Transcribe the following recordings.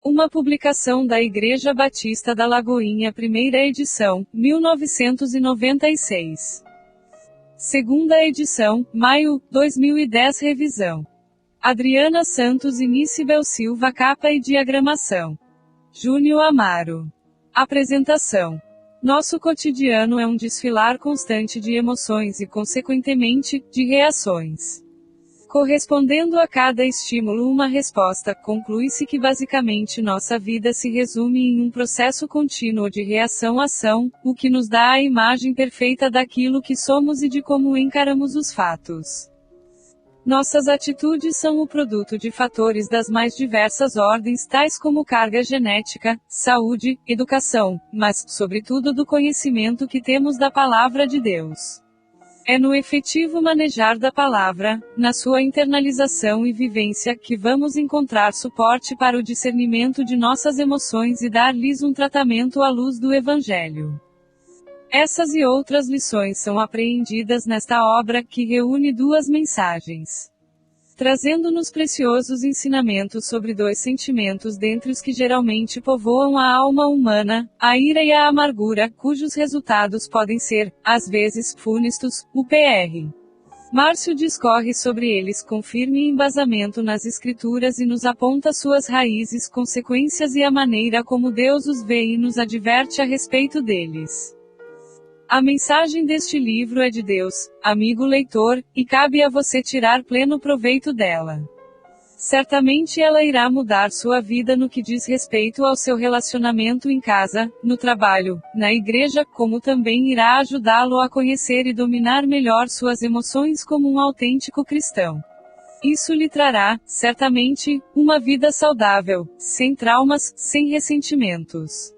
Uma publicação da Igreja Batista da Lagoinha, primeira edição, 1996. Segunda edição, maio, 2010. Revisão: Adriana Santos e Nicibel Silva. Capa e diagramação: Júnior Amaro. Apresentação: Nosso cotidiano é um desfilar constante de emoções e, consequentemente, de reações. Correspondendo a cada estímulo uma resposta, conclui-se que basicamente nossa vida se resume em um processo contínuo de reação-ação, o que nos dá a imagem perfeita daquilo que somos e de como encaramos os fatos. Nossas atitudes são o produto de fatores das mais diversas ordens, tais como carga genética, saúde, educação, mas, sobretudo, do conhecimento que temos da Palavra de Deus. É no efetivo manejar da palavra, na sua internalização e vivência, que vamos encontrar suporte para o discernimento de nossas emoções e dar-lhes um tratamento à luz do Evangelho. Essas e outras lições são apreendidas nesta obra, que reúne duas mensagens, trazendo-nos preciosos ensinamentos sobre dois sentimentos dentre os que geralmente povoam a alma humana, a ira e a amargura, cujos resultados podem ser, às vezes, funestos. O Pr. Márcio discorre sobre eles com firme embasamento nas Escrituras e nos aponta suas raízes, consequências e a maneira como Deus os vê e nos adverte a respeito deles. A mensagem deste livro é de Deus, amigo leitor, e cabe a você tirar pleno proveito dela. Certamente ela irá mudar sua vida no que diz respeito ao seu relacionamento em casa, no trabalho, na igreja, como também irá ajudá-lo a conhecer e dominar melhor suas emoções como um autêntico cristão. Isso lhe trará, certamente, uma vida saudável, sem traumas, sem ressentimentos.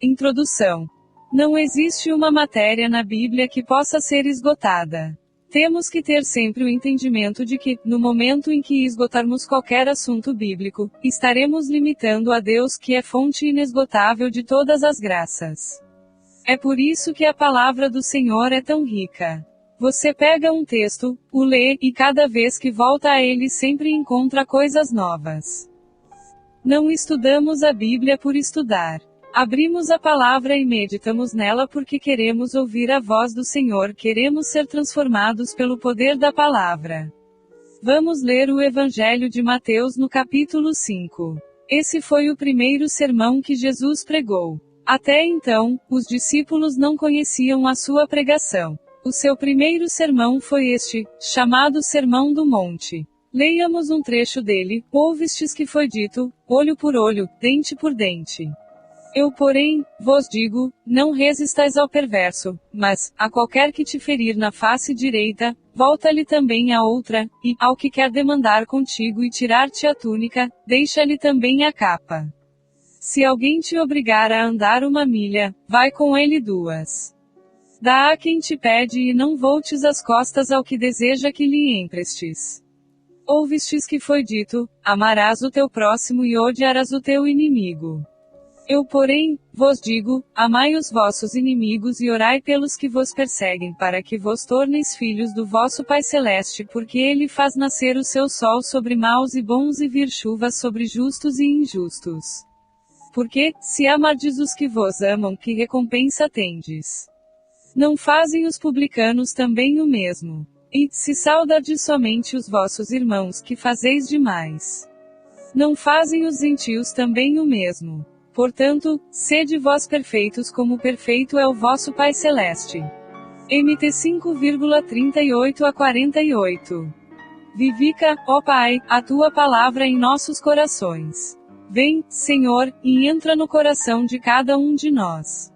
Introdução. Não existe uma matéria na Bíblia que possa ser esgotada. Temos que ter sempre o entendimento de que, no momento em que esgotarmos qualquer assunto bíblico, estaremos limitando a Deus, que é fonte inesgotável de todas as graças. É por isso que a palavra do Senhor é tão rica. Você pega um texto, o lê, e cada vez que volta a ele sempre encontra coisas novas. Não estudamos a Bíblia por estudar. Abrimos a palavra e meditamos nela porque queremos ouvir a voz do Senhor, queremos ser transformados pelo poder da palavra. Vamos ler o Evangelho de Mateus no capítulo 5. Esse foi o primeiro sermão que Jesus pregou. Até então, os discípulos não conheciam a sua pregação. O seu primeiro sermão foi este, chamado Sermão do Monte. Leiamos um trecho dele: Ouvistes que foi dito, olho por olho, dente por dente. Eu, porém, vos digo, não resistais ao perverso, mas, a qualquer que te ferir na face direita, volta-lhe também a outra, e, ao que quer demandar contigo e tirar-te a túnica, deixa-lhe também a capa. Se alguém te obrigar a andar 1 milha, vai com ele 2. Dá a quem te pede e não voltes as costas ao que deseja que lhe emprestes. Ouvistes que foi dito, amarás o teu próximo e odiarás o teu inimigo. Eu, porém, vos digo, amai os vossos inimigos e orai pelos que vos perseguem, para que vos torneis filhos do vosso Pai Celeste, porque ele faz nascer o seu sol sobre maus e bons e vir chuvas sobre justos e injustos. Porque, se amardes os que vos amam, que recompensa tendes? Não fazem os publicanos também o mesmo? E, se saudardes somente os vossos irmãos, que fazeis demais? Não fazem os gentios também o mesmo? Portanto, sede vós perfeitos como perfeito é o vosso Pai Celeste. MT 5,38 a 48. Vivifica, ó Pai, a tua palavra em nossos corações. Vem, Senhor, e entra no coração de cada um de nós.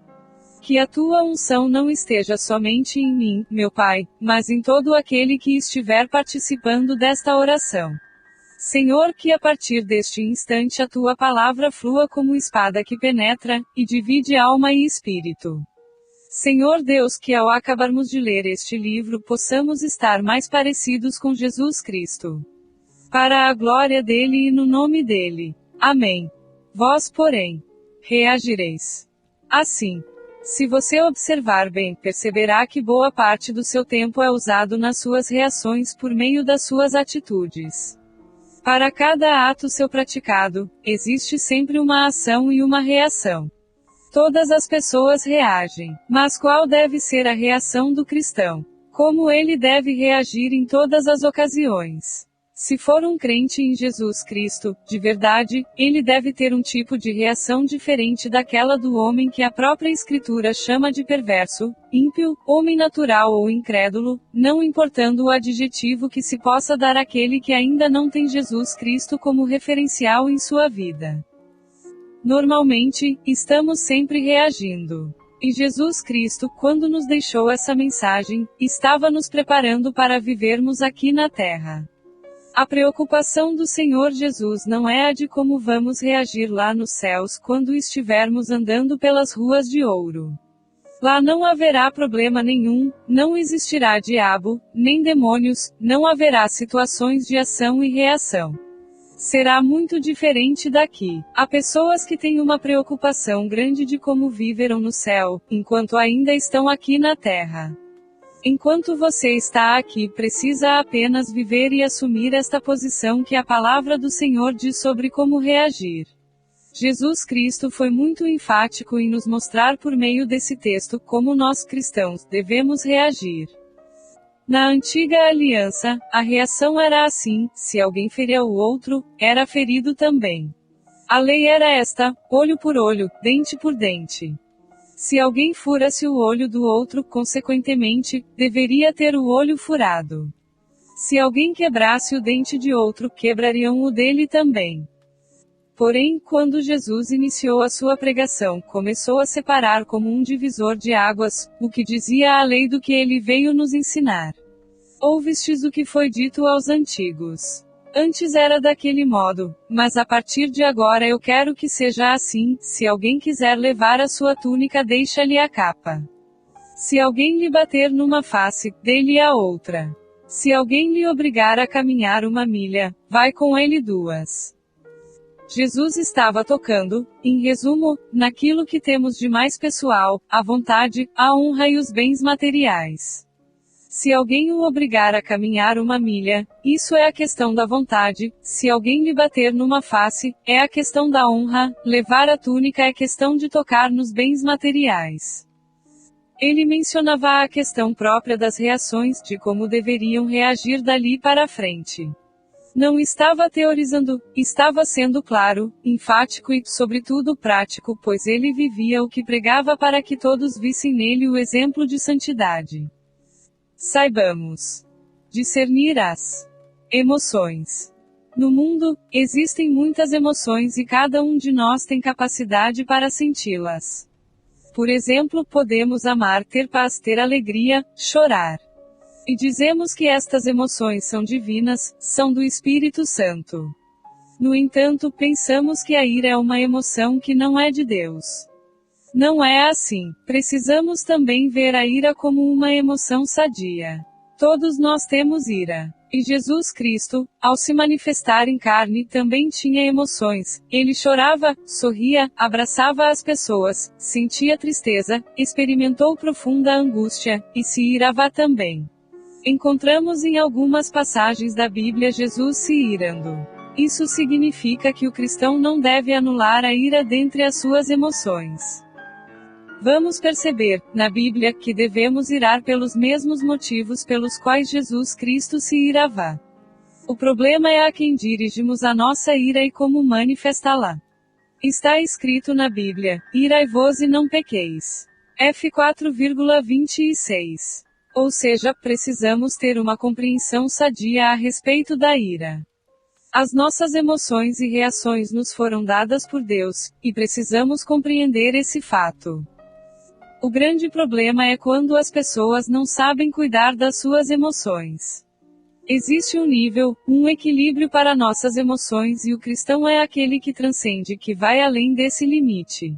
Que a tua unção não esteja somente em mim, meu Pai, mas em todo aquele que estiver participando desta oração. Senhor, que a partir deste instante a tua palavra flua como espada que penetra, e divide alma e espírito. Senhor Deus, que ao acabarmos de ler este livro possamos estar mais parecidos com Jesus Cristo. Para a glória dele e no nome dele. Amém. Vós, porém, reagireis assim. Se você observar bem, perceberá que boa parte do seu tempo é usado nas suas reações por meio das suas atitudes. Para cada ato seu praticado, existe sempre uma ação e uma reação. Todas as pessoas reagem, mas qual deve ser a reação do cristão? Como ele deve reagir em todas as ocasiões? Se for um crente em Jesus Cristo, de verdade, ele deve ter um tipo de reação diferente daquela do homem que a própria Escritura chama de perverso, ímpio, homem natural ou incrédulo, não importando o adjetivo que se possa dar àquele que ainda não tem Jesus Cristo como referencial em sua vida. Normalmente, estamos sempre reagindo. E Jesus Cristo, quando nos deixou essa mensagem, estava nos preparando para vivermos aqui na terra. A preocupação do Senhor Jesus não é a de como vamos reagir lá nos céus quando estivermos andando pelas ruas de ouro. Lá não haverá problema nenhum, não existirá diabo, nem demônios, não haverá situações de ação e reação. Será muito diferente daqui. Há pessoas que têm uma preocupação grande de como viverão no céu, enquanto ainda estão aqui na terra. Enquanto você está aqui, precisa apenas viver e assumir esta posição que a palavra do Senhor diz sobre como reagir. Jesus Cristo foi muito enfático em nos mostrar por meio desse texto como nós cristãos devemos reagir. Na antiga aliança, a reação era assim: se alguém feria o outro, era ferido também. A lei era esta: olho por olho, dente por dente. Se alguém furasse o olho do outro, consequentemente, deveria ter o olho furado. Se alguém quebrasse o dente de outro, quebrariam o dele também. Porém, quando Jesus iniciou a sua pregação, começou a separar como um divisor de águas, o que dizia a lei do que ele veio nos ensinar. Ouvistes o que foi dito aos antigos. Antes era daquele modo, mas a partir de agora eu quero que seja assim: se alguém quiser levar a sua túnica, deixa-lhe a capa. Se alguém lhe bater numa face, dê-lhe a outra. Se alguém lhe obrigar a caminhar 1 milha, vai com ele 2. Jesus estava tocando, em resumo, naquilo que temos de mais pessoal: a vontade, a honra e os bens materiais. Se alguém o obrigar a caminhar 1 milha, isso é a questão da vontade; se alguém lhe bater numa face, é a questão da honra; levar a túnica é questão de tocar nos bens materiais. Ele mencionava a questão própria das reações, de como deveriam reagir dali para frente. Não estava teorizando, estava sendo claro, enfático e, sobretudo, prático, pois ele vivia o que pregava para que todos vissem nele o exemplo de santidade. Saibamos discernir as emoções. No mundo, existem muitas emoções e cada um de nós tem capacidade para senti-las. Por exemplo, podemos amar, ter paz, ter alegria, chorar. E dizemos que estas emoções são divinas, são do Espírito Santo. No entanto, pensamos que a ira é uma emoção que não é de Deus. Não é assim. Precisamos também ver a ira como uma emoção sadia. Todos nós temos ira. E Jesus Cristo, ao se manifestar em carne, também tinha emoções. Ele chorava, sorria, abraçava as pessoas, sentia tristeza, experimentou profunda angústia, e se irava também. Encontramos em algumas passagens da Bíblia Jesus se irando. Isso significa que o cristão não deve anular a ira dentre as suas emoções. Vamos perceber, na Bíblia, que devemos irar pelos mesmos motivos pelos quais Jesus Cristo se irava. O problema é a quem dirigimos a nossa ira e como manifestá-la. Está escrito na Bíblia: irai-vos e não pequeis. F 4,26. Ou seja, precisamos ter uma compreensão sadia a respeito da ira. As nossas emoções e reações nos foram dadas por Deus, e precisamos compreender esse fato. O grande problema é quando as pessoas não sabem cuidar das suas emoções. Existe um nível, um equilíbrio para nossas emoções e o cristão é aquele que transcende, que vai além desse limite.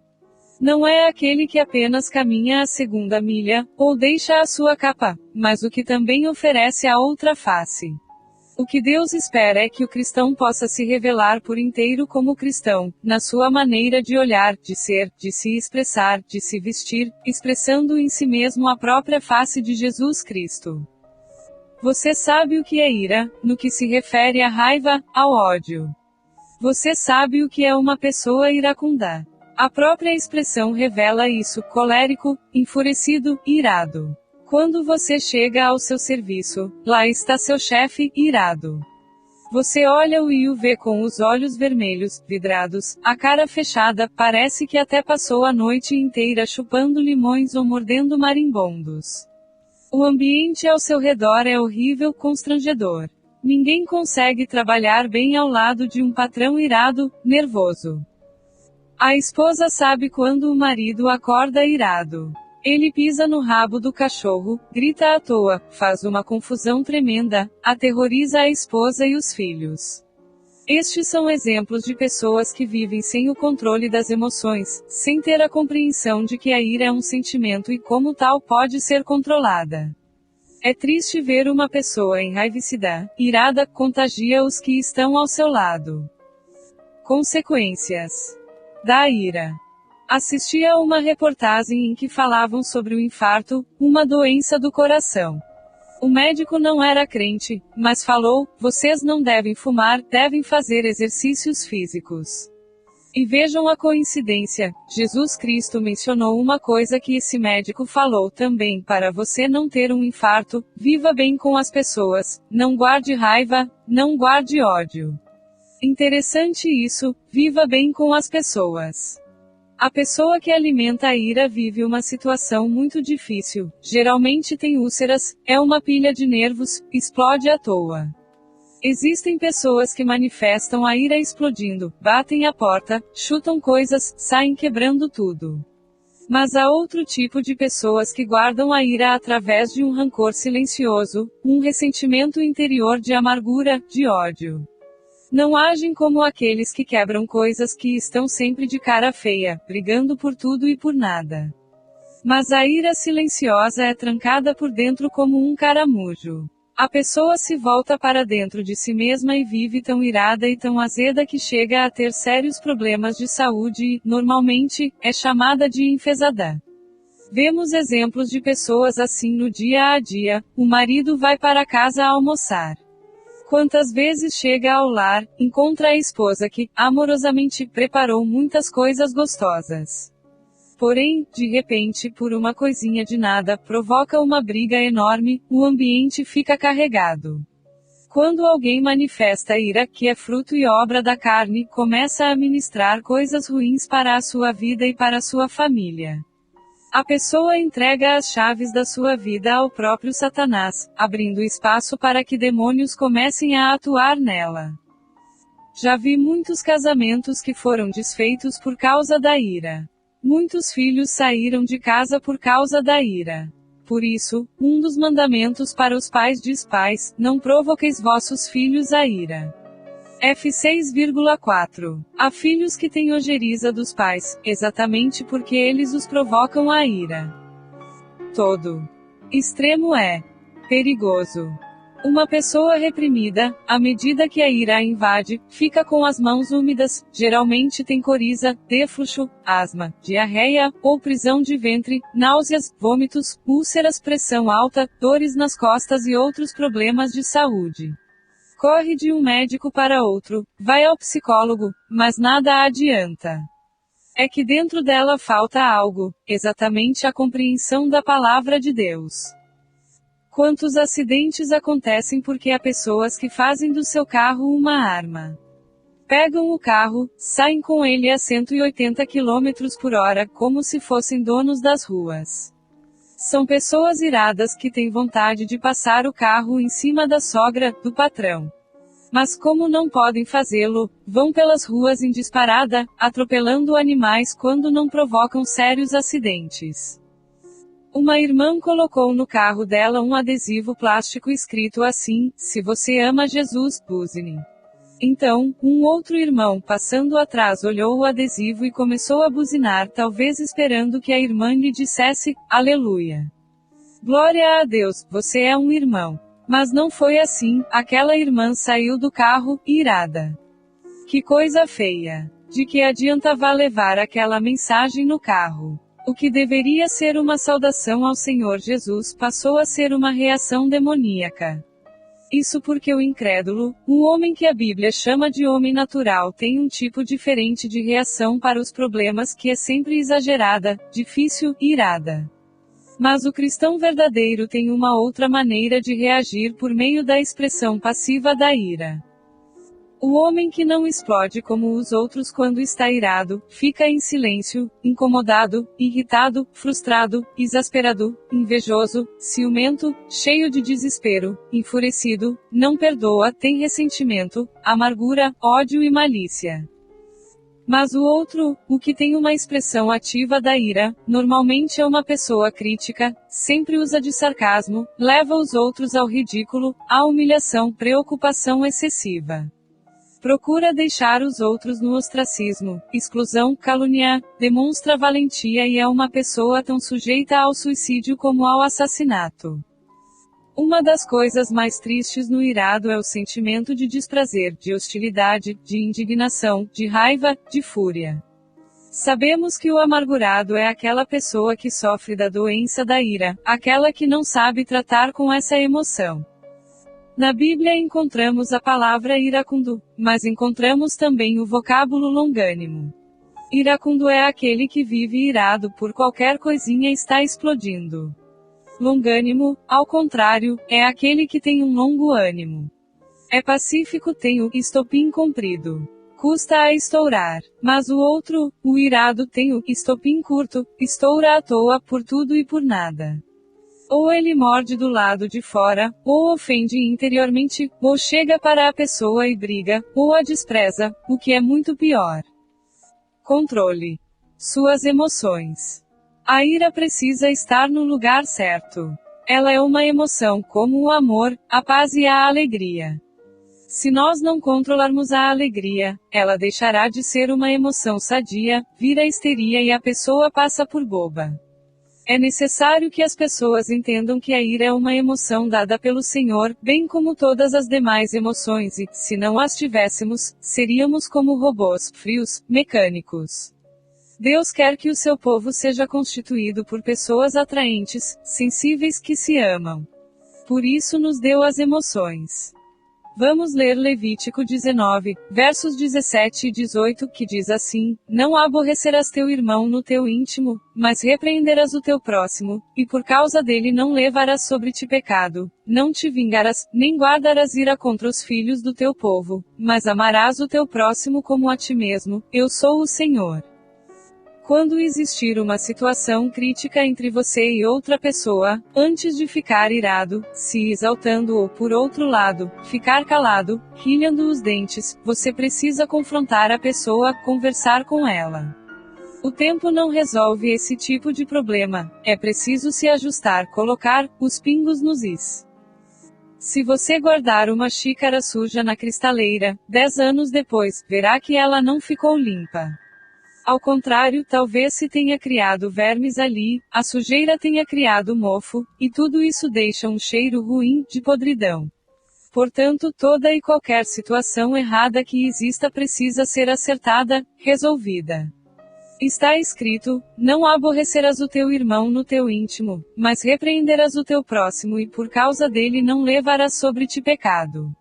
Não é aquele que apenas caminha a 2ª milha, ou deixa a sua capa, mas o que também oferece a outra face. O que Deus espera é que o cristão possa se revelar por inteiro como cristão, na sua maneira de olhar, de ser, de se expressar, de se vestir, expressando em si mesmo a própria face de Jesus Cristo. Você sabe o que é ira, no que se refere à raiva, ao ódio. Você sabe o que é uma pessoa iracunda. A própria expressão revela isso: colérico, enfurecido, irado. Quando você chega ao seu serviço, lá está seu chefe, irado. Você olha-o e o vê com os olhos vermelhos, vidrados, a cara fechada, parece que até passou a noite inteira chupando limões ou mordendo marimbondos. O ambiente ao seu redor é horrível, constrangedor. Ninguém consegue trabalhar bem ao lado de um patrão irado, nervoso. A esposa sabe quando o marido acorda irado. Ele pisa no rabo do cachorro, grita à toa, faz uma confusão tremenda, aterroriza a esposa e os filhos. Estes são exemplos de pessoas que vivem sem o controle das emoções, sem ter a compreensão de que a ira é um sentimento e como tal pode ser controlada. É triste ver uma pessoa enraivecida, irada, contagia os que estão ao seu lado. Consequências da ira. Assisti a uma reportagem em que falavam sobre o infarto, uma doença do coração. O médico não era crente, mas falou: vocês não devem fumar, devem fazer exercícios físicos. E vejam a coincidência, Jesus Cristo mencionou uma coisa que esse médico falou também: para você não ter um infarto, viva bem com as pessoas, não guarde raiva, não guarde ódio. Interessante isso, viva bem com as pessoas. A pessoa que alimenta a ira vive uma situação muito difícil, geralmente tem úlceras, é uma pilha de nervos, explode à toa. Existem pessoas que manifestam a ira explodindo, batem a porta, chutam coisas, saem quebrando tudo. Mas há outro tipo de pessoas que guardam a ira através de um rancor silencioso, um ressentimento interior de amargura, de ódio. Não agem como aqueles que quebram coisas, que estão sempre de cara feia, brigando por tudo e por nada. Mas a ira silenciosa é trancada por dentro como um caramujo. A pessoa se volta para dentro de si mesma e vive tão irada e tão azeda que chega a ter sérios problemas de saúde e, normalmente, é chamada de enfesada. Vemos exemplos de pessoas assim no dia a dia: o marido vai para casa almoçar. Quantas vezes chega ao lar, encontra a esposa que, amorosamente, preparou muitas coisas gostosas. Porém, de repente, por uma coisinha de nada, provoca uma briga enorme, o ambiente fica carregado. Quando alguém manifesta ira, que é fruto e obra da carne, começa a ministrar coisas ruins para a sua vida e para a sua família. A pessoa entrega as chaves da sua vida ao próprio Satanás, abrindo espaço para que demônios comecem a atuar nela. Já vi muitos casamentos que foram desfeitos por causa da ira. Muitos filhos saíram de casa por causa da ira. Por isso, um dos mandamentos para os pais diz: pais, não provoqueis vossos filhos a ira. F 6,4. Há filhos que têm ojeriza dos pais, exatamente porque eles os provocam a ira. Todo extremo é perigoso. Uma pessoa reprimida, à medida que a ira a invade, fica com as mãos úmidas, geralmente tem coriza, defluxo, asma, diarreia, ou prisão de ventre, náuseas, vômitos, úlceras, pressão alta, dores nas costas e outros problemas de saúde. Corre de um médico para outro, vai ao psicólogo, mas nada adianta. É que dentro dela falta algo, exatamente a compreensão da palavra de Deus. Quantos acidentes acontecem porque há pessoas que fazem do seu carro uma arma? Pegam o carro, saem com ele a 180 km por hora, como se fossem donos das ruas. São pessoas iradas que têm vontade de passar o carro em cima da sogra, do patrão. Mas como não podem fazê-lo, vão pelas ruas em disparada, atropelando animais quando não provocam sérios acidentes. Uma irmã colocou no carro dela um adesivo plástico escrito assim: se você ama Jesus, use-me. Então, um outro irmão passando atrás olhou o adesivo e começou a buzinar, talvez esperando que a irmã lhe dissesse: aleluia. Glória a Deus, você é um irmão. Mas não foi assim, aquela irmã saiu do carro, irada. Que coisa feia! De que adiantava levar aquela mensagem no carro? O que deveria ser uma saudação ao Senhor Jesus passou a ser uma reação demoníaca. Isso porque o incrédulo, o homem que a Bíblia chama de homem natural, tem um tipo diferente de reação para os problemas que é sempre exagerada, difícil, irada. Mas o cristão verdadeiro tem uma outra maneira de reagir por meio da expressão passiva da ira. O homem que não explode como os outros quando está irado, fica em silêncio, incomodado, irritado, frustrado, exasperado, invejoso, ciumento, cheio de desespero, enfurecido, não perdoa, tem ressentimento, amargura, ódio e malícia. Mas o outro, o que tem uma expressão ativa da ira, normalmente é uma pessoa crítica, sempre usa de sarcasmo, leva os outros ao ridículo, à humilhação, preocupação excessiva. Procura deixar os outros no ostracismo, exclusão, calúnia, demonstra valentia e é uma pessoa tão sujeita ao suicídio como ao assassinato. Uma das coisas mais tristes no irado é o sentimento de desprazer, de hostilidade, de indignação, de raiva, de fúria. Sabemos que o amargurado é aquela pessoa que sofre da doença da ira, aquela que não sabe tratar com essa emoção. Na Bíblia encontramos a palavra iracundo, mas encontramos também o vocábulo longânimo. Iracundo é aquele que vive irado por qualquer coisinha está explodindo. Longânimo, ao contrário, é aquele que tem um longo ânimo. É pacífico, tem o estopim comprido. Custa a estourar. Mas o outro, o irado, tem o estopim curto, estoura à toa por tudo e por nada. Ou ele morde do lado de fora, ou ofende interiormente, ou chega para a pessoa e briga, ou a despreza, o que é muito pior. Controle suas emoções. A ira precisa estar no lugar certo. Ela é uma emoção como o amor, a paz e a alegria. Se nós não controlarmos a alegria, ela deixará de ser uma emoção sadia, vira histeria e a pessoa passa por boba. É necessário que as pessoas entendam que a ira é uma emoção dada pelo Senhor, bem como todas as demais emoções e, se não as tivéssemos, seríamos como robôs, frios, mecânicos. Deus quer que o seu povo seja constituído por pessoas atraentes, sensíveis que se amam. Por isso nos deu as emoções. Vamos ler Levítico 19, versos 17 e 18, que diz assim: Não aborrecerás teu irmão no teu íntimo, mas repreenderás o teu próximo, e por causa dele não levarás sobre ti pecado, não te vingarás, nem guardarás ira contra os filhos do teu povo, mas amarás o teu próximo como a ti mesmo, eu sou o Senhor. Quando existir uma situação crítica entre você e outra pessoa, antes de ficar irado, se exaltando ou por outro lado, ficar calado, rilhando os dentes, você precisa confrontar a pessoa, conversar com ela. O tempo não resolve esse tipo de problema, é preciso se ajustar, colocar os pingos nos is. Se você guardar uma xícara suja na cristaleira, 10 anos depois, verá que ela não ficou limpa. Ao contrário, talvez se tenha criado vermes ali, a sujeira tenha criado mofo, e tudo isso deixa um cheiro ruim, de podridão. Portanto, toda e qualquer situação errada que exista precisa ser acertada, resolvida. Está escrito: não aborrecerás o teu irmão no teu íntimo, mas repreenderás o teu próximo e por causa dele não levarás sobre ti pecado.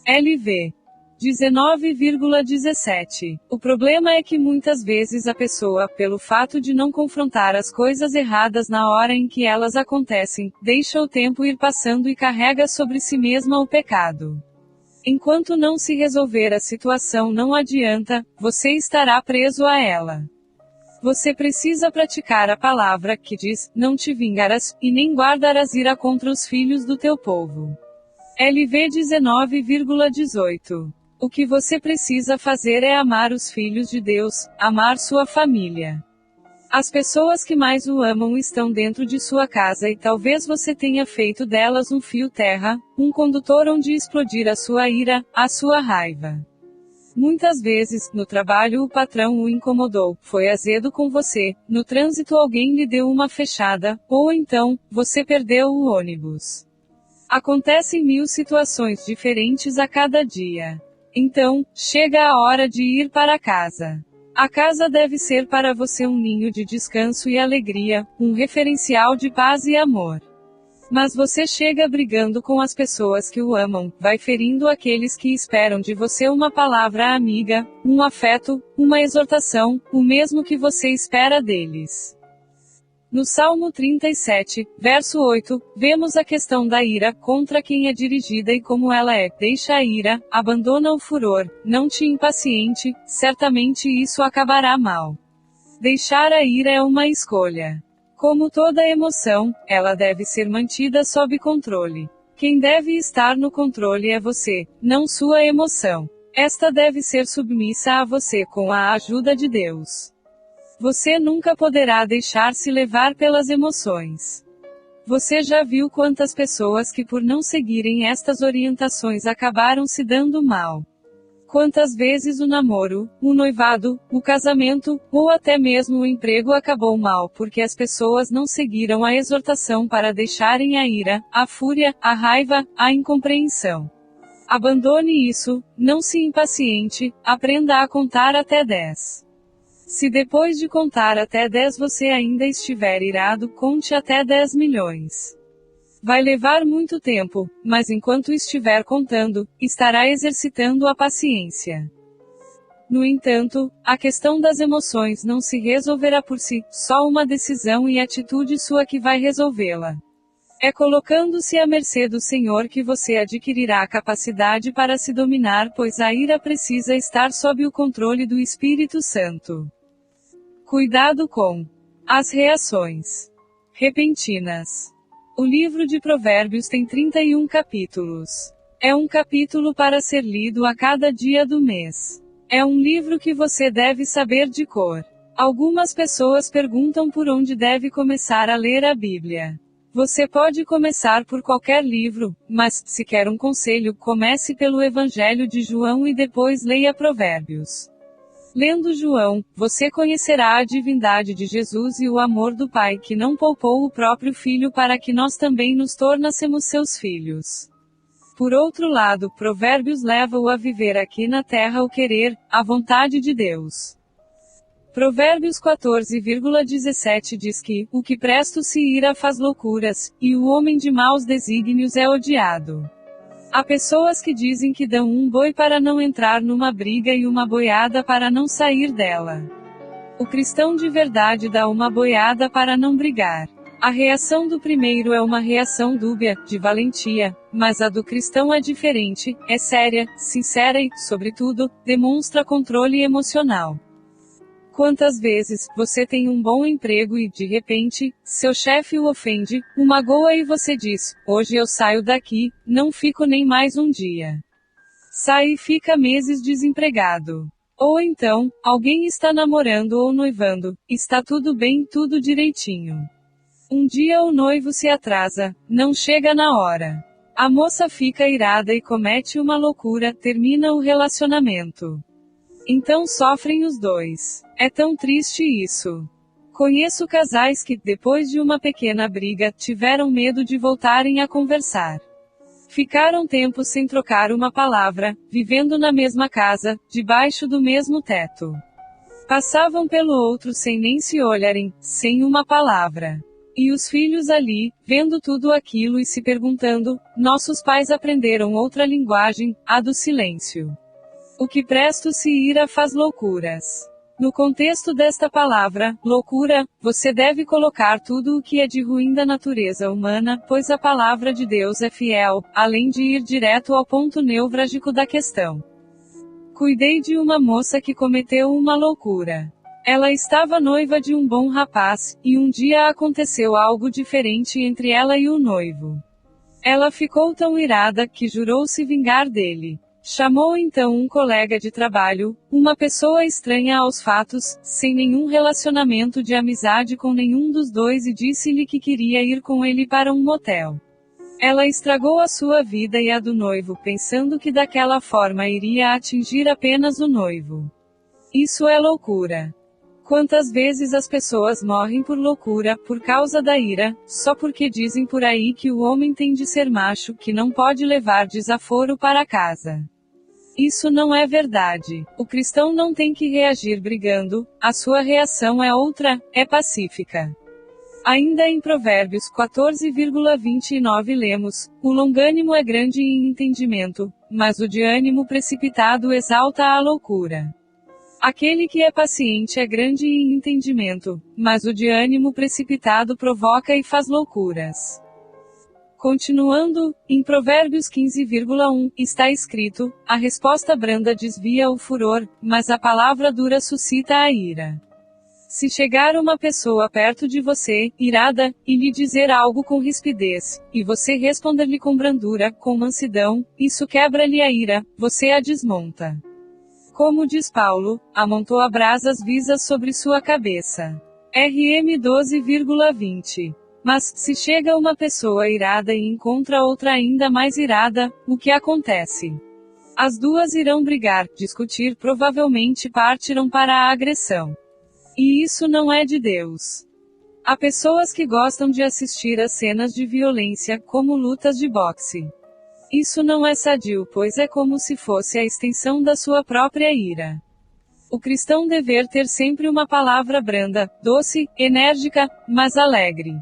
LV 19,17. O problema é que muitas vezes a pessoa, pelo fato de não confrontar as coisas erradas na hora em que elas acontecem, deixa o tempo ir passando e carrega sobre si mesma o pecado. Enquanto não se resolver a situação, não adianta, você estará preso a ela. Você precisa praticar a palavra que diz: não te vingarás, e nem guardarás ira contra os filhos do teu povo. LV 19,18. O que você precisa fazer é amar os filhos de Deus, amar sua família. As pessoas que mais o amam estão dentro de sua casa e talvez você tenha feito delas um fio terra, um condutor onde explodir a sua ira, a sua raiva. Muitas vezes, no trabalho o patrão o incomodou, foi azedo com você, no trânsito alguém lhe deu uma fechada, ou então, você perdeu o ônibus. Acontecem 1000 situações diferentes a cada dia. Então, chega a hora de ir para casa. A casa deve ser para você um ninho de descanso e alegria, um referencial de paz e amor. Mas você chega brigando com as pessoas que o amam, vai ferindo aqueles que esperam de você uma palavra amiga, um afeto, uma exortação, o mesmo que você espera deles. No Salmo 37, verso 8, vemos a questão da ira, contra quem é dirigida e como ela é. Deixa a ira, abandona o furor, não te impaciente, certamente isso acabará mal. Deixar a ira é uma escolha. Como toda emoção, ela deve ser mantida sob controle. Quem deve estar no controle é você, não sua emoção. Esta deve ser submissa a você com a ajuda de Deus. Você nunca poderá deixar-se levar pelas emoções. Você já viu quantas pessoas que por não seguirem estas orientações acabaram se dando mal? Quantas vezes o namoro, o noivado, o casamento, ou até mesmo o emprego acabou mal porque as pessoas não seguiram a exortação para deixarem a ira, a fúria, a raiva, a incompreensão. Abandone isso, não se impaciente, aprenda a contar até 10. Se depois de contar até 10 você ainda estiver irado, conte até 10 milhões. Vai levar muito tempo, mas enquanto estiver contando, estará exercitando a paciência. No entanto, a questão das emoções não se resolverá por si, só uma decisão e atitude sua que vai resolvê-la. É colocando-se à mercê do Senhor que você adquirirá a capacidade para se dominar, pois a ira precisa estar sob o controle do Espírito Santo. Cuidado com as reações repentinas. O livro de Provérbios tem 31 capítulos. É um capítulo para ser lido a cada dia do mês. É um livro que você deve saber de cor. Algumas pessoas perguntam por onde deve começar a ler a Bíblia. Você pode começar por qualquer livro, mas, se quer um conselho, comece pelo Evangelho de João e depois leia Provérbios. Lendo João, você conhecerá a divindade de Jesus e o amor do Pai que não poupou o próprio Filho para que nós também nos tornássemos seus filhos. Por outro lado, Provérbios leva-o a viver aqui na terra o querer, a vontade de Deus. Provérbios 14,17 diz que, o que presto se ira faz loucuras, e o homem de maus desígnios é odiado. Há pessoas que dizem que dão um boi para não entrar numa briga e uma boiada para não sair dela. O cristão de verdade dá uma boiada para não brigar. A reação do primeiro é uma reação dúbia, de valentia, mas a do cristão é diferente, é séria, sincera e, sobretudo, demonstra controle emocional. Quantas vezes, você tem um bom emprego e, de repente, seu chefe o ofende, o magoa e você diz, hoje eu saio daqui, não fico nem mais um dia. Sai e fica meses desempregado. Ou então, alguém está namorando ou noivando, está tudo bem, tudo direitinho. Um dia o noivo se atrasa, não chega na hora. A moça fica irada e comete uma loucura, termina o relacionamento. Então sofrem os dois. É tão triste isso. Conheço casais que, depois de uma pequena briga, tiveram medo de voltarem a conversar. Ficaram tempo sem trocar uma palavra, vivendo na mesma casa, debaixo do mesmo teto. Passavam pelo outro sem nem se olharem, sem uma palavra. E os filhos ali, vendo tudo aquilo e se perguntando, nossos pais aprenderam outra linguagem, a do silêncio. O que presto se ira faz loucuras. No contexto desta palavra, loucura, você deve colocar tudo o que é de ruim da natureza humana, pois a palavra de Deus é fiel, além de ir direto ao ponto nevrálgico da questão. Cuidei de uma moça que cometeu uma loucura. Ela estava noiva de um bom rapaz, e um dia aconteceu algo diferente entre ela e o noivo. Ela ficou tão irada que jurou se vingar dele. Chamou então um colega de trabalho, uma pessoa estranha aos fatos, sem nenhum relacionamento de amizade com nenhum dos dois e disse-lhe que queria ir com ele para um motel. Ela estragou a sua vida e a do noivo pensando que daquela forma iria atingir apenas o noivo. Isso é loucura. Quantas vezes as pessoas morrem por loucura, por causa da ira, só porque dizem por aí que o homem tem de ser macho, que não pode levar desaforo para casa. Isso não é verdade. O cristão não tem que reagir brigando, a sua reação é outra, é pacífica. Ainda em Provérbios 14,29 lemos: o longânimo é grande em entendimento, mas o de ânimo precipitado exalta a loucura. Aquele que é paciente é grande em entendimento, mas o de ânimo precipitado provoca e faz loucuras. Continuando, em Provérbios 15,1, está escrito: a resposta branda desvia o furor, mas a palavra dura suscita a ira. Se chegar uma pessoa perto de você, irada, e lhe dizer algo com rispidez, e você responder-lhe com brandura, com mansidão, isso quebra-lhe a ira, você a desmonta. Como diz Paulo, amontoa brasas visas sobre sua cabeça. RM 12,20. Mas, se chega uma pessoa irada e encontra outra ainda mais irada, o que acontece? As duas irão brigar, discutir, provavelmente partirão para a agressão. E isso não é de Deus. Há pessoas que gostam de assistir a cenas de violência, como lutas de boxe. Isso não é sadio, pois é como se fosse a extensão da sua própria ira. O cristão dever ter sempre uma palavra branda, doce, enérgica, mas alegre.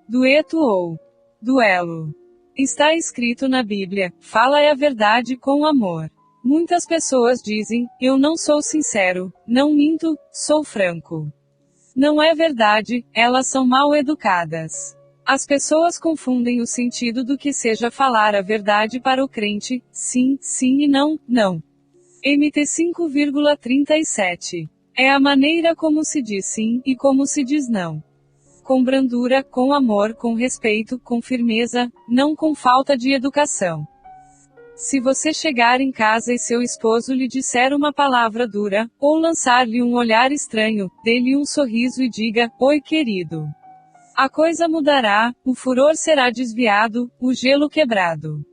Dueto ou duelo. Está escrito na Bíblia: fala a verdade com amor. Muitas pessoas dizem: eu não sou sincero, não minto, sou franco. Não é verdade, elas são mal educadas. As pessoas confundem o sentido do que seja falar a verdade para o crente, sim, sim e não, não. MT 5,37. É a maneira como se diz sim, e como se diz não. Com brandura, com amor, com respeito, com firmeza, não com falta de educação. Se você chegar em casa e seu esposo lhe disser uma palavra dura, ou lançar-lhe um olhar estranho, dê-lhe um sorriso e diga: oi querido. A coisa mudará, o furor será desviado, o gelo quebrado.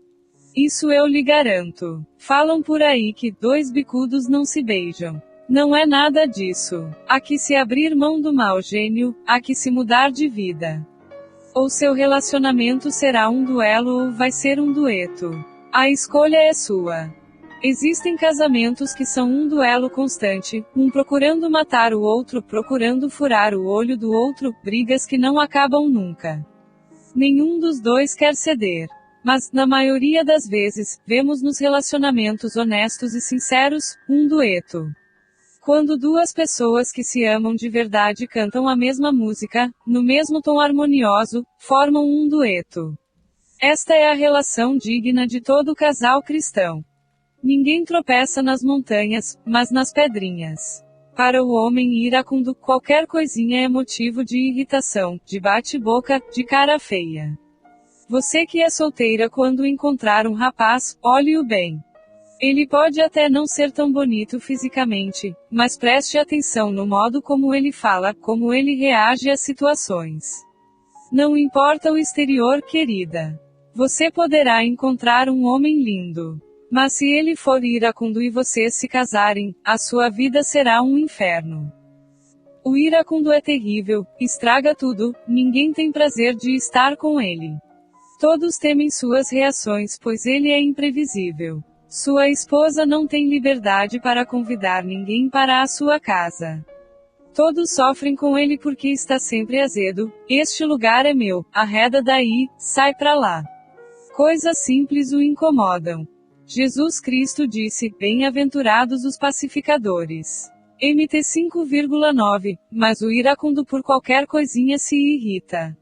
Isso eu lhe garanto. Falam por aí que dois bicudos não se beijam. Não é nada disso. Há que se abrir mão do mau gênio, há que se mudar de vida. Ou seu relacionamento será um duelo ou vai ser um dueto. A escolha é sua. Existem casamentos que são um duelo constante, um procurando matar o outro, procurando furar o olho do outro, brigas que não acabam nunca. Nenhum dos dois quer ceder. Mas, na maioria das vezes, vemos nos relacionamentos honestos e sinceros, um dueto. Quando duas pessoas que se amam de verdade cantam a mesma música, no mesmo tom harmonioso, formam um dueto. Esta é a relação digna de todo casal cristão. Ninguém tropeça nas montanhas, mas nas pedrinhas. Para o homem iracundo, qualquer coisinha é motivo de irritação, de bate-boca, de cara feia. Você que é solteira, quando encontrar um rapaz, olhe-o bem. Ele pode até não ser tão bonito fisicamente, mas preste atenção no modo como ele fala, como ele reage às situações. Não importa o exterior, querida. Você poderá encontrar um homem lindo. Mas se ele for iracundo e vocês se casarem, a sua vida será um inferno. O iracundo é terrível, estraga tudo, ninguém tem prazer de estar com ele. Todos temem suas reações, pois ele é imprevisível. Sua esposa não tem liberdade para convidar ninguém para a sua casa. Todos sofrem com ele porque está sempre azedo. Este lugar é meu, arreda daí, sai pra lá. Coisas simples o incomodam. Jesus Cristo disse: bem-aventurados os pacificadores. MT 5,9. Mas o iracundo por qualquer coisinha se irrita.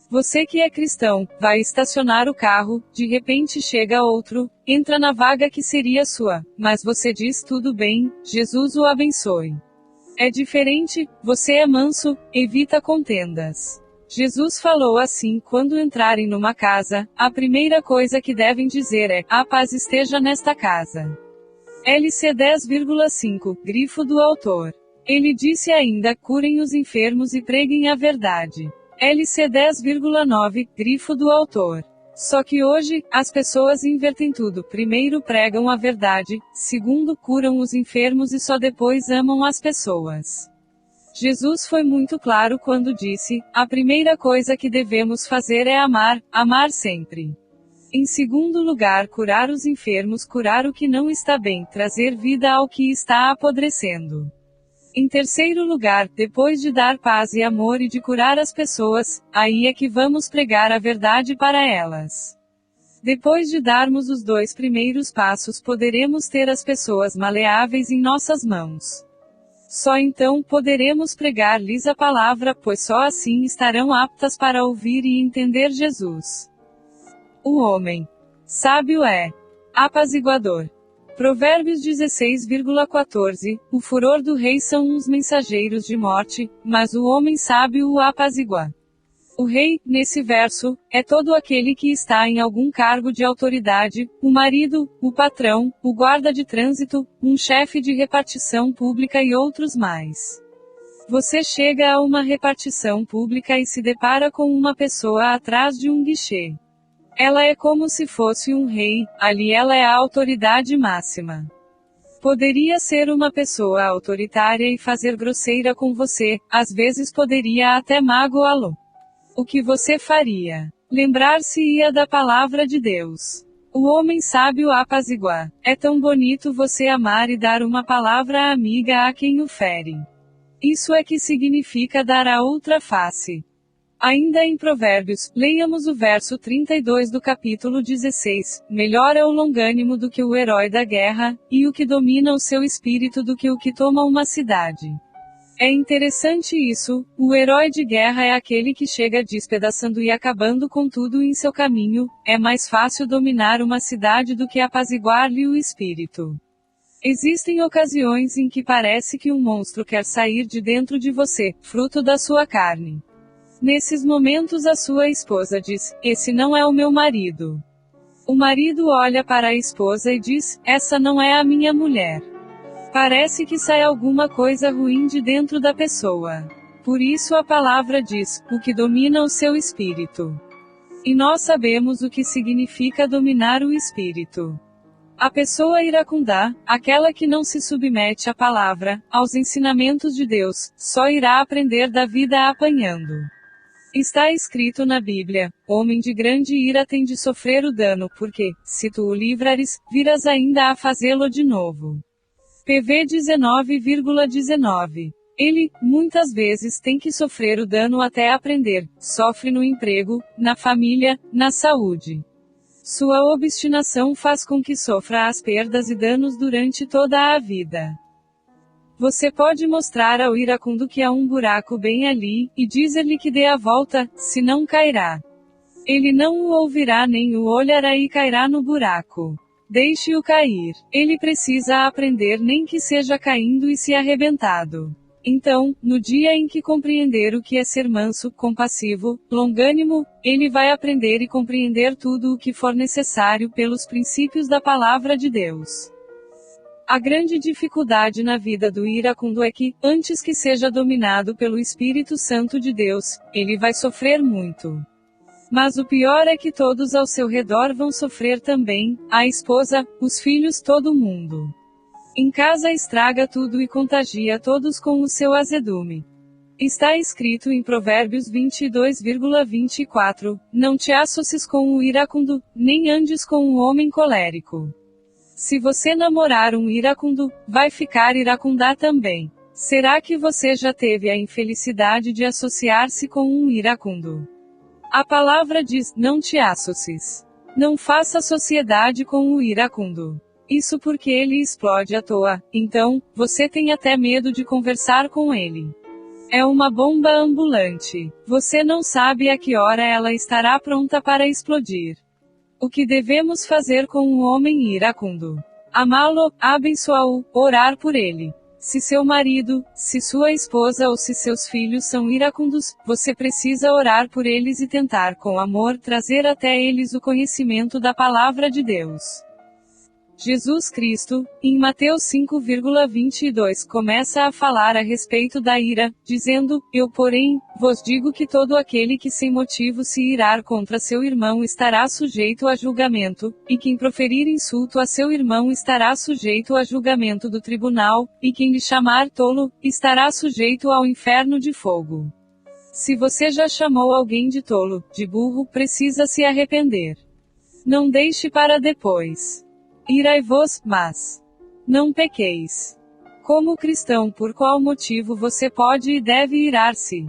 Você que é cristão, vai estacionar o carro, de repente chega outro, entra na vaga que seria sua, mas você diz: tudo bem, Jesus o abençoe. É diferente, você é manso, evita contendas. Jesus falou assim: quando entrarem numa casa, a primeira coisa que devem dizer é: a paz esteja nesta casa. LC 10,5, grifo do autor. Ele disse ainda: curem os enfermos e preguem a verdade. LC 10,9, grifo do autor. Só que hoje, as pessoas invertem tudo: primeiro pregam a verdade, segundo curam os enfermos e só depois amam as pessoas. Jesus foi muito claro quando disse: a primeira coisa que devemos fazer é amar, amar sempre. Em segundo lugar, curar os enfermos, curar o que não está bem, trazer vida ao que está apodrecendo. Em terceiro lugar, depois de dar paz e amor e de curar as pessoas, aí é que vamos pregar a verdade para elas. Depois de darmos os 2 primeiros passos, poderemos ter as pessoas maleáveis em nossas mãos. Só então poderemos pregar-lhes a palavra, pois só assim estarão aptas para ouvir e entender Jesus. O homem sábio é apaziguador. Provérbios 16,14. O furor do rei são os mensageiros de morte, mas o homem sábio o apazigua. O rei, nesse verso, é todo aquele que está em algum cargo de autoridade, o marido, o patrão, o guarda de trânsito, um chefe de repartição pública e outros mais. Você chega a uma repartição pública e se depara com uma pessoa atrás de um guichê. Ela é como se fosse um rei, ali ela é a autoridade máxima. Poderia ser uma pessoa autoritária e fazer grosseira com você, às vezes poderia até magoá-lo. O que você faria? Lembrar-se-ia da palavra de Deus. O homem sábio apazigua. É tão bonito você amar e dar uma palavra amiga a quem o fere. Isso é que significa dar a outra face. Ainda em Provérbios, leiamos o verso 32 do capítulo 16. Melhor é o longânimo do que o herói da guerra, e o que domina o seu espírito do que o que toma uma cidade. É interessante isso, o herói de guerra é aquele que chega despedaçando e acabando com tudo em seu caminho. É mais fácil dominar uma cidade do que apaziguar-lhe o espírito. Existem ocasiões em que parece que um monstro quer sair de dentro de você, fruto da sua carne. Nesses momentos a sua esposa diz: esse não é o meu marido. O marido olha para a esposa e diz: essa não é a minha mulher. Parece que sai alguma coisa ruim de dentro da pessoa. Por isso a palavra diz: o que domina o seu espírito. E nós sabemos o que significa dominar o espírito. A pessoa iracunda, aquela que não se submete à palavra, aos ensinamentos de Deus, só irá aprender da vida apanhando. Está escrito na Bíblia: homem de grande ira tem de sofrer o dano, porque, se tu o livrares, virás ainda a fazê-lo de novo. PV 19,19. Ele, muitas vezes, tem que sofrer o dano até aprender, sofre no emprego, na família, na saúde. Sua obstinação faz com que sofra as perdas e danos durante toda a vida. Você pode mostrar ao iracundo que há um buraco bem ali, e dizer-lhe que dê a volta, senão cairá. Ele não o ouvirá nem o olhará e cairá no buraco. Deixe-o cair. Ele precisa aprender, nem que seja caindo e se arrebentado. Então, no dia em que compreender o que é ser manso, compassivo, longânimo, ele vai aprender e compreender tudo o que for necessário pelos princípios da palavra de Deus. A grande dificuldade na vida do iracundo é que, antes que seja dominado pelo Espírito Santo de Deus, ele vai sofrer muito. Mas o pior é que todos ao seu redor vão sofrer também, a esposa, os filhos, todo mundo. Em casa estraga tudo e contagia todos com o seu azedume. Está escrito em Provérbios 22,24, não te associes com o iracundo, nem andes com um homem colérico. Se você namorar um iracundo, vai ficar iracundá também. Será que você já teve a infelicidade de associar-se com um iracundo? A palavra diz: não te associes. Não faça sociedade com o iracundo. Isso porque ele explode à toa, então, você tem até medo de conversar com ele. É uma bomba ambulante. Você não sabe a que hora ela estará pronta para explodir. O que devemos fazer com um homem iracundo? Amá-lo, abençoá-o, orar por ele. Se seu marido, se sua esposa ou se seus filhos são iracundos, você precisa orar por eles e tentar com amor trazer até eles o conhecimento da palavra de Deus. Jesus Cristo, em Mateus 5,22, começa a falar a respeito da ira, dizendo: eu, porém, vos digo que todo aquele que sem motivo se irar contra seu irmão estará sujeito a julgamento, e quem proferir insulto a seu irmão estará sujeito a julgamento do tribunal, e quem lhe chamar tolo, estará sujeito ao inferno de fogo. Se você já chamou alguém de tolo, de burro, precisa se arrepender. Não deixe para depois. Irai-vos, mas não pequeis. Como cristão, por qual motivo você pode e deve irar-se?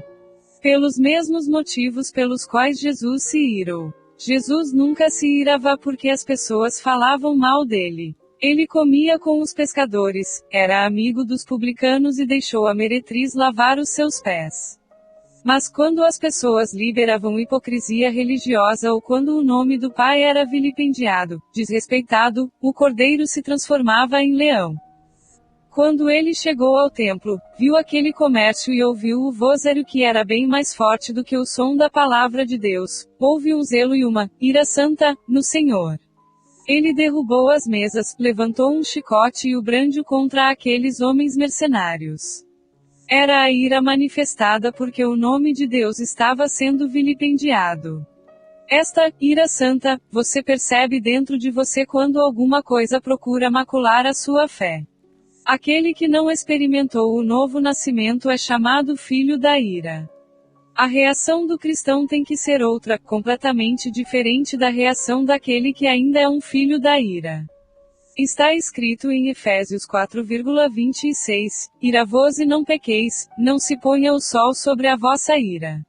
Pelos mesmos motivos pelos quais Jesus se irou. Jesus nunca se irava porque as pessoas falavam mal dele. Ele comia com os pescadores, era amigo dos publicanos e deixou a meretriz lavar os seus pés. Mas quando as pessoas liberavam hipocrisia religiosa ou quando o nome do Pai era vilipendiado, desrespeitado, o cordeiro se transformava em leão. Quando ele chegou ao templo, viu aquele comércio e ouviu o vozerio que era bem mais forte do que o som da palavra de Deus, houve um zelo e uma ira santa no Senhor. Ele derrubou as mesas, levantou um chicote e o brandeu contra aqueles homens mercenários. Era a ira manifestada porque o nome de Deus estava sendo vilipendiado. Esta ira santa, você percebe dentro de você quando alguma coisa procura macular a sua fé. Aquele que não experimentou o novo nascimento é chamado filho da ira. A reação do cristão tem que ser outra, completamente diferente da reação daquele que ainda é um filho da ira. Está escrito em Efésios 4,26, Ira-vos e não pequeis, não se ponha o sol sobre a vossa ira.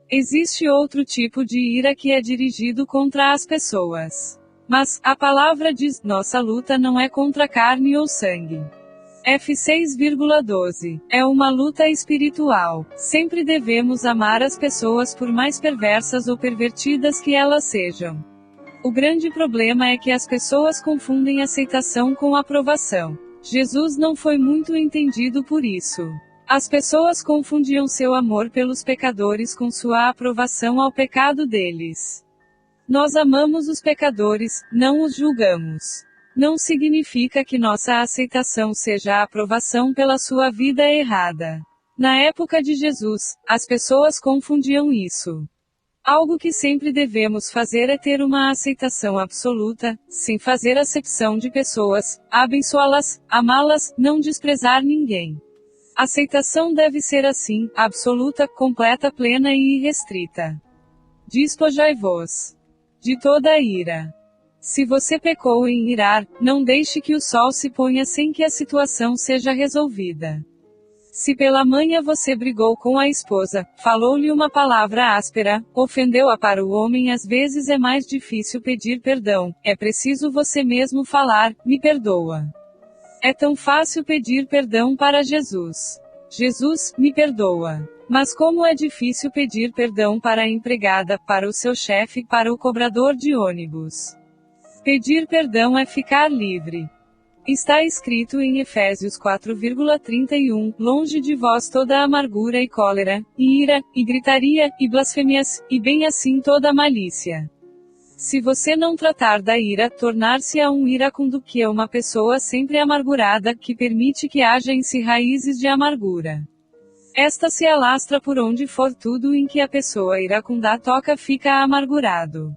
Existe outro tipo de ira que é dirigido contra as pessoas. Mas, a palavra diz, nossa luta não é contra carne ou sangue. F 6,12. É uma luta espiritual. Sempre devemos amar as pessoas por mais perversas ou pervertidas que elas sejam. O grande problema é que as pessoas confundem aceitação com aprovação. Jesus não foi muito entendido por isso. As pessoas confundiam seu amor pelos pecadores com sua aprovação ao pecado deles. Nós amamos os pecadores, não os julgamos. Não significa que nossa aceitação seja a aprovação pela sua vida errada. Na época de Jesus, as pessoas confundiam isso. Algo que sempre devemos fazer é ter uma aceitação absoluta, sem fazer acepção de pessoas, abençoá-las, amá-las, não desprezar ninguém. Aceitação deve ser assim, absoluta, completa, plena e irrestrita. Despojai-vos de toda a ira. Se você pecou em irar, não deixe que o sol se ponha sem que a situação seja resolvida. Se pela manhã você brigou com a esposa, falou-lhe uma palavra áspera, ofendeu-a para o homem, às vezes é mais difícil pedir perdão, é preciso você mesmo falar, me perdoa. É tão fácil pedir perdão para Jesus. Jesus, me perdoa. Mas como é difícil pedir perdão para a empregada, para o seu chefe, para o cobrador de ônibus. Pedir perdão é ficar livre. Está escrito em Efésios 4,31, longe de vós toda amargura e cólera, e ira, e gritaria, e blasfêmias, e bem assim toda malícia. Se você não tratar da ira, tornar-se-á um iracundo, que é uma pessoa sempre amargurada, que permite que haja em si raízes de amargura. Esta se alastra por onde for, tudo em que a pessoa iracunda toca fica amargurado.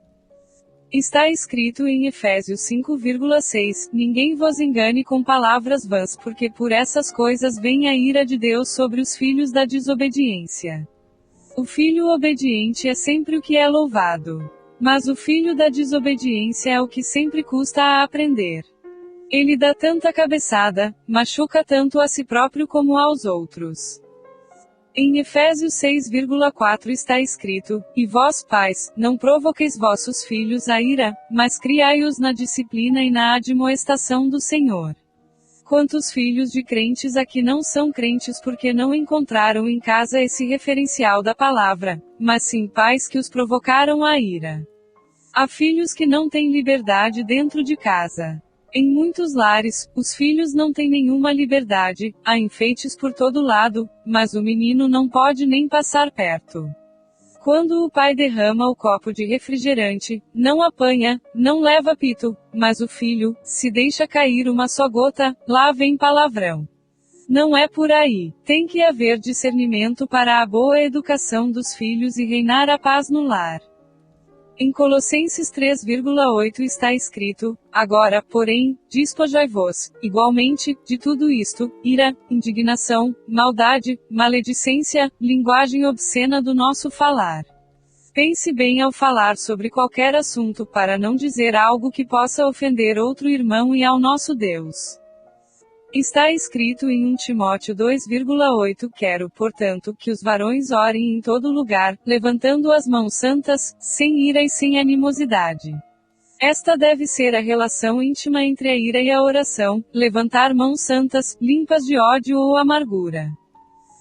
Está escrito em Efésios 5,6, ninguém vos engane com palavras vãs, porque por essas coisas vem a ira de Deus sobre os filhos da desobediência. O filho obediente é sempre o que é louvado. Mas o filho da desobediência é o que sempre custa a aprender. Ele dá tanta cabeçada, machuca tanto a si próprio como aos outros. Em Efésios 6,4 está escrito, e vós pais, não provoqueis vossos filhos a ira, mas criai-os na disciplina e na admoestação do Senhor. Quantos filhos de crentes aqui não são crentes porque não encontraram em casa esse referencial da palavra, mas sim pais que os provocaram a ira. Há filhos que não têm liberdade dentro de casa. Em muitos lares, os filhos não têm nenhuma liberdade, há enfeites por todo lado, mas o menino não pode nem passar perto. Quando o pai derrama o copo de refrigerante, não apanha, não leva pito, mas o filho, se deixa cair uma só gota, lá vem palavrão. Não é por aí. Tem que haver discernimento para a boa educação dos filhos e reinar a paz no lar. Em Colossenses 3,8 está escrito, agora, porém, despojai-vos, igualmente, de tudo isto, ira, indignação, maldade, maledicência, linguagem obscena do nosso falar. Pense bem ao falar sobre qualquer assunto para não dizer algo que possa ofender outro irmão e ao nosso Deus. Está escrito em 1 Timóteo 2,8: Quero, portanto, que os varões orem em todo lugar, levantando as mãos santas, sem ira e sem animosidade. Esta deve ser a relação íntima entre a ira e a oração, levantar mãos santas, limpas de ódio ou amargura.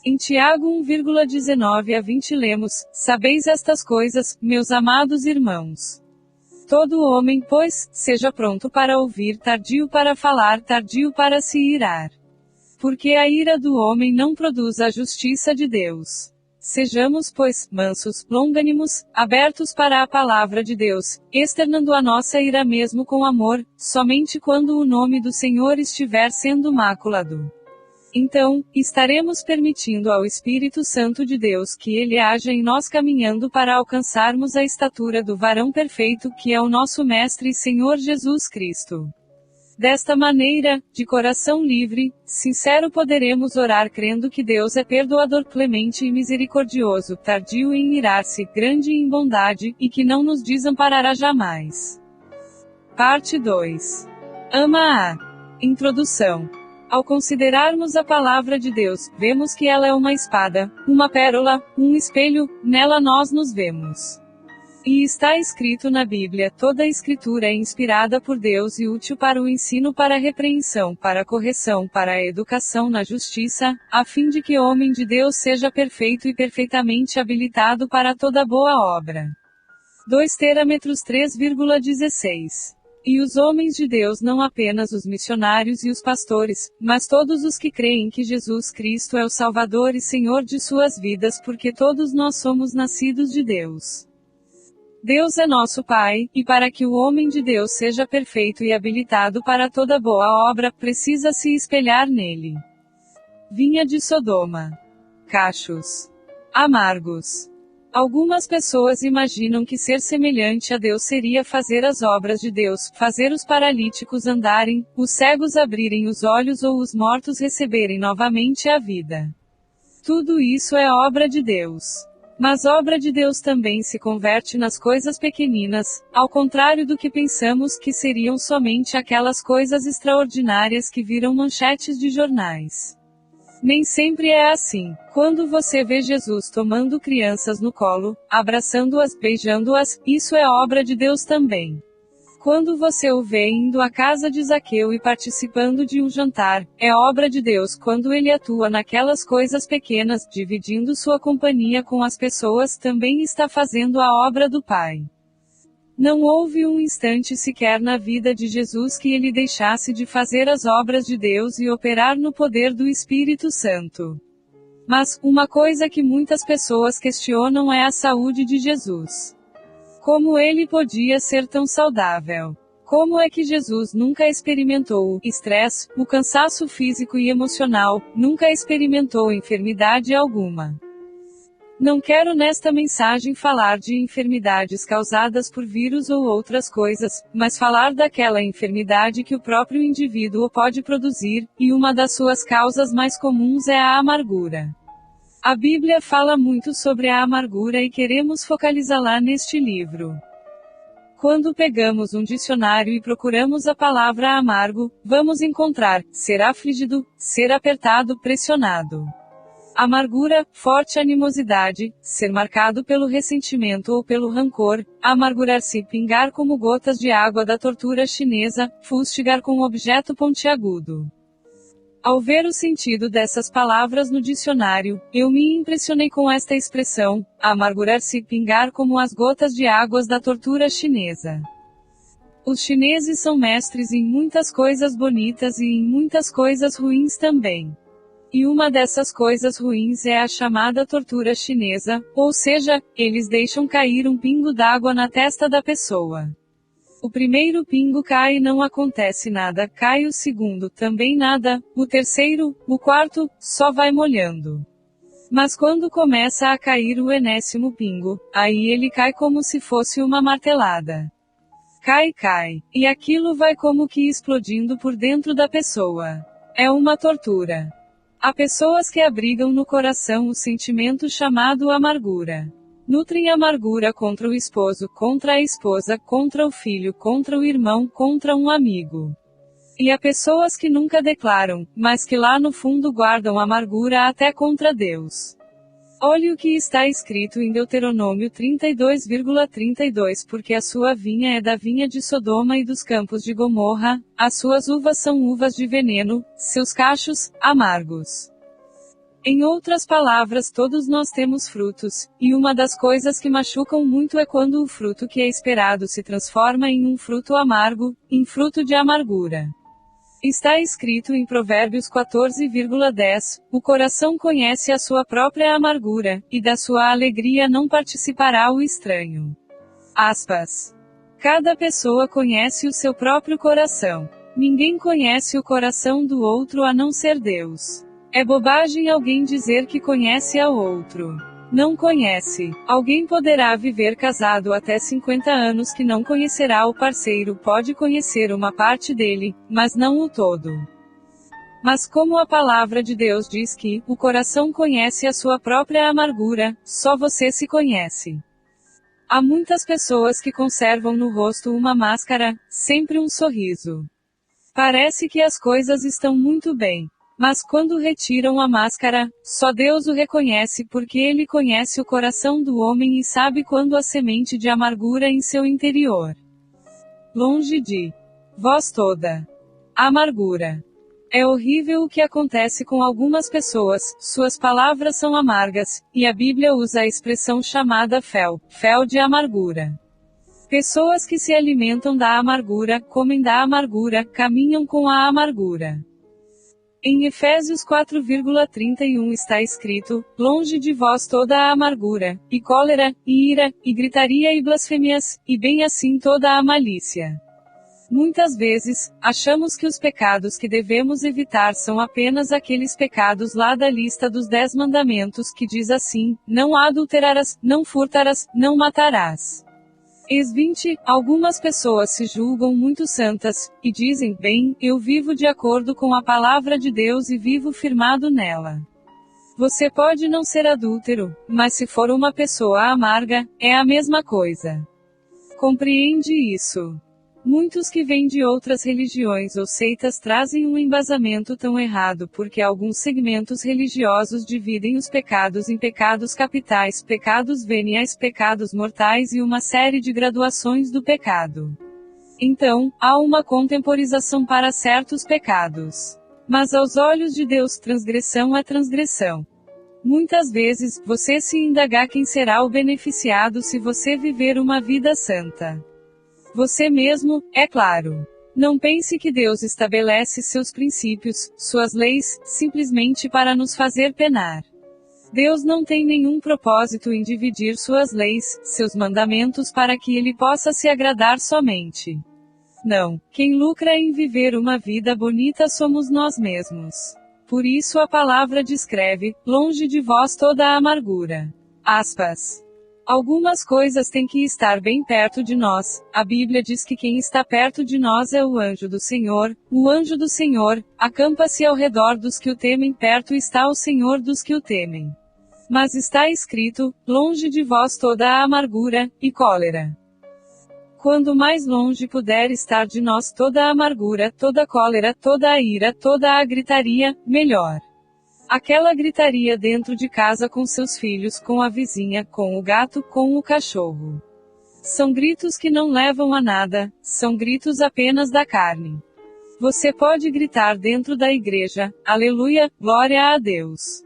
Em Tiago 1,19-20 lemos: Sabeis estas coisas, meus amados irmãos. Todo homem, pois, seja pronto para ouvir, tardio para falar, tardio para se irar. Porque a ira do homem não produz a justiça de Deus. Sejamos, pois, mansos, longânimos, abertos para a palavra de Deus, externando a nossa ira mesmo com amor, somente quando o nome do Senhor estiver sendo maculado. Então, estaremos permitindo ao Espírito Santo de Deus que ele haja em nós, caminhando para alcançarmos a estatura do varão perfeito que é o nosso Mestre e Senhor Jesus Cristo. Desta maneira, de coração livre, sincero, poderemos orar crendo que Deus é perdoador, clemente e misericordioso, tardio em irar-se, grande em bondade, e que não nos desamparará jamais. Parte 2. Ama a Introdução. Ao considerarmos a palavra de Deus, vemos que ela é uma espada, uma pérola, um espelho, nela nós nos vemos. E está escrito na Bíblia: toda a Escritura é inspirada por Deus e útil para o ensino, para a repreensão, para a correção, para a educação na justiça, a fim de que o homem de Deus seja perfeito e perfeitamente habilitado para toda boa obra. 2 Terâmetros 3,16. E os homens de Deus, não apenas os missionários e os pastores, mas todos os que creem que Jesus Cristo é o Salvador e Senhor de suas vidas, porque todos nós somos nascidos de Deus. Deus é nosso Pai, e para que o homem de Deus seja perfeito e habilitado para toda boa obra, precisa se espelhar nele. Vinha de Sodoma. Cachos amargos. Algumas pessoas imaginam que ser semelhante a Deus seria fazer as obras de Deus, fazer os paralíticos andarem, os cegos abrirem os olhos ou os mortos receberem novamente a vida. Tudo isso é obra de Deus. Mas obra de Deus também se converte nas coisas pequeninas, ao contrário do que pensamos que seriam somente aquelas coisas extraordinárias que viram manchetes de jornais. Nem sempre é assim. Quando você vê Jesus tomando crianças no colo, abraçando-as, beijando-as, isso é obra de Deus também. Quando você o vê indo à casa de Zaqueu e participando de um jantar, é obra de Deus quando ele atua naquelas coisas pequenas, dividindo sua companhia com as pessoas, também está fazendo a obra do Pai. Não houve um instante sequer na vida de Jesus que ele deixasse de fazer as obras de Deus e operar no poder do Espírito Santo. Mas, uma coisa que muitas pessoas questionam é a saúde de Jesus. Como ele podia ser tão saudável? Como é que Jesus nunca experimentou o estresse, o cansaço físico e emocional, nunca experimentou enfermidade alguma? Não quero nesta mensagem falar de enfermidades causadas por vírus ou outras coisas, mas falar daquela enfermidade que o próprio indivíduo pode produzir, e uma das suas causas mais comuns é a amargura. A Bíblia fala muito sobre a amargura e queremos focalizá-la neste livro. Quando pegamos um dicionário e procuramos a palavra amargo, vamos encontrar ser afligido, ser apertado, pressionado. Amargura, forte animosidade, ser marcado pelo ressentimento ou pelo rancor, amargurar-se, pingar como gotas de água da tortura chinesa, fustigar com objeto pontiagudo. Ao ver o sentido dessas palavras no dicionário, eu me impressionei com esta expressão, amargurar-se, pingar como as gotas de águas da tortura chinesa. Os chineses são mestres em muitas coisas bonitas e em muitas coisas ruins também. E uma dessas coisas ruins é a chamada tortura chinesa, ou seja, eles deixam cair um pingo d'água na testa da pessoa. O primeiro pingo cai e não acontece nada, cai o segundo, também nada, o terceiro, o quarto, só vai molhando. Mas quando começa a cair o enésimo pingo, aí ele cai como se fosse uma martelada. Cai, e aquilo vai como que explodindo por dentro da pessoa. É uma tortura. Há pessoas que abrigam no coração o sentimento chamado amargura. Nutrem amargura contra o esposo, contra a esposa, contra o filho, contra o irmão, contra um amigo. E há pessoas que nunca declaram, mas que lá no fundo guardam amargura até contra Deus. Olhe o que está escrito em Deuteronômio 32,32 porque a sua vinha é da vinha de Sodoma e dos campos de Gomorra, as suas uvas são uvas de veneno, seus cachos, amargos. Em outras palavras, todos nós temos frutos, e uma das coisas que machucam muito é quando o fruto que é esperado se transforma em um fruto amargo, em fruto de amargura. Está escrito em Provérbios 14,10, o coração conhece a sua própria amargura, e da sua alegria não participará o estranho. Aspas. Cada pessoa conhece o seu próprio coração. Ninguém conhece o coração do outro a não ser Deus. É bobagem alguém dizer que conhece ao outro. Não conhece. Alguém poderá viver casado até 50 anos que não conhecerá o parceiro, pode conhecer uma parte dele, mas não o todo. Mas como a palavra de Deus diz que o coração conhece a sua própria amargura, só você se conhece. Há muitas pessoas que conservam no rosto uma máscara, sempre um sorriso. Parece que as coisas estão muito bem. Mas quando retiram a máscara, só Deus o reconhece porque Ele conhece o coração do homem e sabe quando há semente de amargura em seu interior. Longe de vós toda amargura. É horrível o que acontece com algumas pessoas, suas palavras são amargas, e a Bíblia usa a expressão chamada fel de amargura. Pessoas que se alimentam da amargura, comem da amargura, caminham com a amargura. Em Efésios 4,31 está escrito, longe de vós toda a amargura, e cólera, e ira, e gritaria e blasfêmias, e bem assim toda a malícia. Muitas vezes, achamos que os pecados que devemos evitar são apenas aqueles pecados lá da lista dos 10 mandamentos que diz assim, não adulterarás, não furtarás, não matarás. Ex 20, algumas pessoas se julgam muito santas, e dizem, bem, eu vivo de acordo com a palavra de Deus e vivo firmado nela. Você pode não ser adúltero, mas se for uma pessoa amarga, é a mesma coisa. Compreende isso? Muitos que vêm de outras religiões ou seitas trazem um embasamento tão errado porque alguns segmentos religiosos dividem os pecados em pecados capitais, pecados veniais, pecados mortais e uma série de graduações do pecado. Então, há uma contemporização para certos pecados. Mas aos olhos de Deus, transgressão é transgressão. Muitas vezes, você se indagar quem será o beneficiado se você viver uma vida santa. Você mesmo, é claro. Não pense que Deus estabelece seus princípios, suas leis, simplesmente para nos fazer penar. Deus não tem nenhum propósito em dividir suas leis, seus mandamentos para que ele possa se agradar somente. Não, quem lucra em viver uma vida bonita somos nós mesmos. Por isso a palavra descreve, longe de vós toda a amargura. Aspas. Algumas coisas têm que estar bem perto de nós. A Bíblia diz que quem está perto de nós é o anjo do Senhor. O anjo do Senhor acampa-se ao redor dos que o temem, perto está o Senhor dos que o temem. Mas está escrito, longe de vós toda a amargura e cólera. Quando mais longe puder estar de nós toda a amargura, toda a cólera, toda a ira, toda a gritaria, melhor. Aquela gritaria dentro de casa com seus filhos, com a vizinha, com o gato, com o cachorro. São gritos que não levam a nada, são gritos apenas da carne. Você pode gritar dentro da igreja, aleluia, glória a Deus.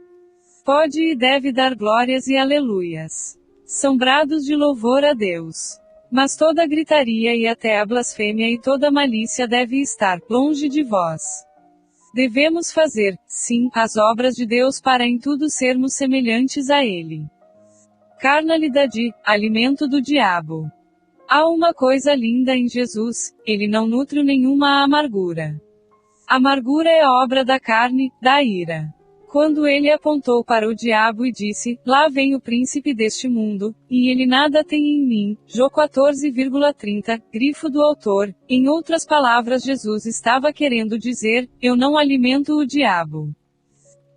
Pode e deve dar glórias e aleluias. São brados de louvor a Deus. Mas toda a gritaria e até a blasfêmia e toda a malícia deve estar longe de vós. Devemos fazer, sim, as obras de Deus para em tudo sermos semelhantes a Ele. Carnalidade, alimento do diabo. Há uma coisa linda em Jesus, Ele não nutre nenhuma amargura. Amargura é obra da carne, da ira. Quando ele apontou para o diabo e disse, lá vem o príncipe deste mundo, e ele nada tem em mim, Jó 14,30, grifo do autor, em outras palavras Jesus estava querendo dizer, eu não alimento o diabo.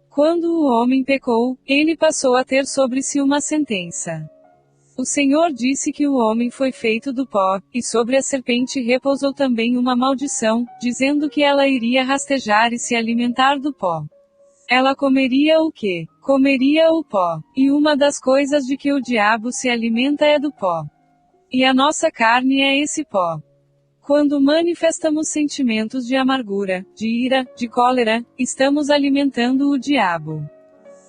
Quando o homem pecou, ele passou a ter sobre si uma sentença. O Senhor disse que o homem foi feito do pó, e sobre a serpente repousou também uma maldição, dizendo que ela iria rastejar e se alimentar do pó. Ela comeria o quê? Comeria o pó. E uma das coisas de que o diabo se alimenta é do pó. E a nossa carne é esse pó. Quando manifestamos sentimentos de amargura, de ira, de cólera, estamos alimentando o diabo.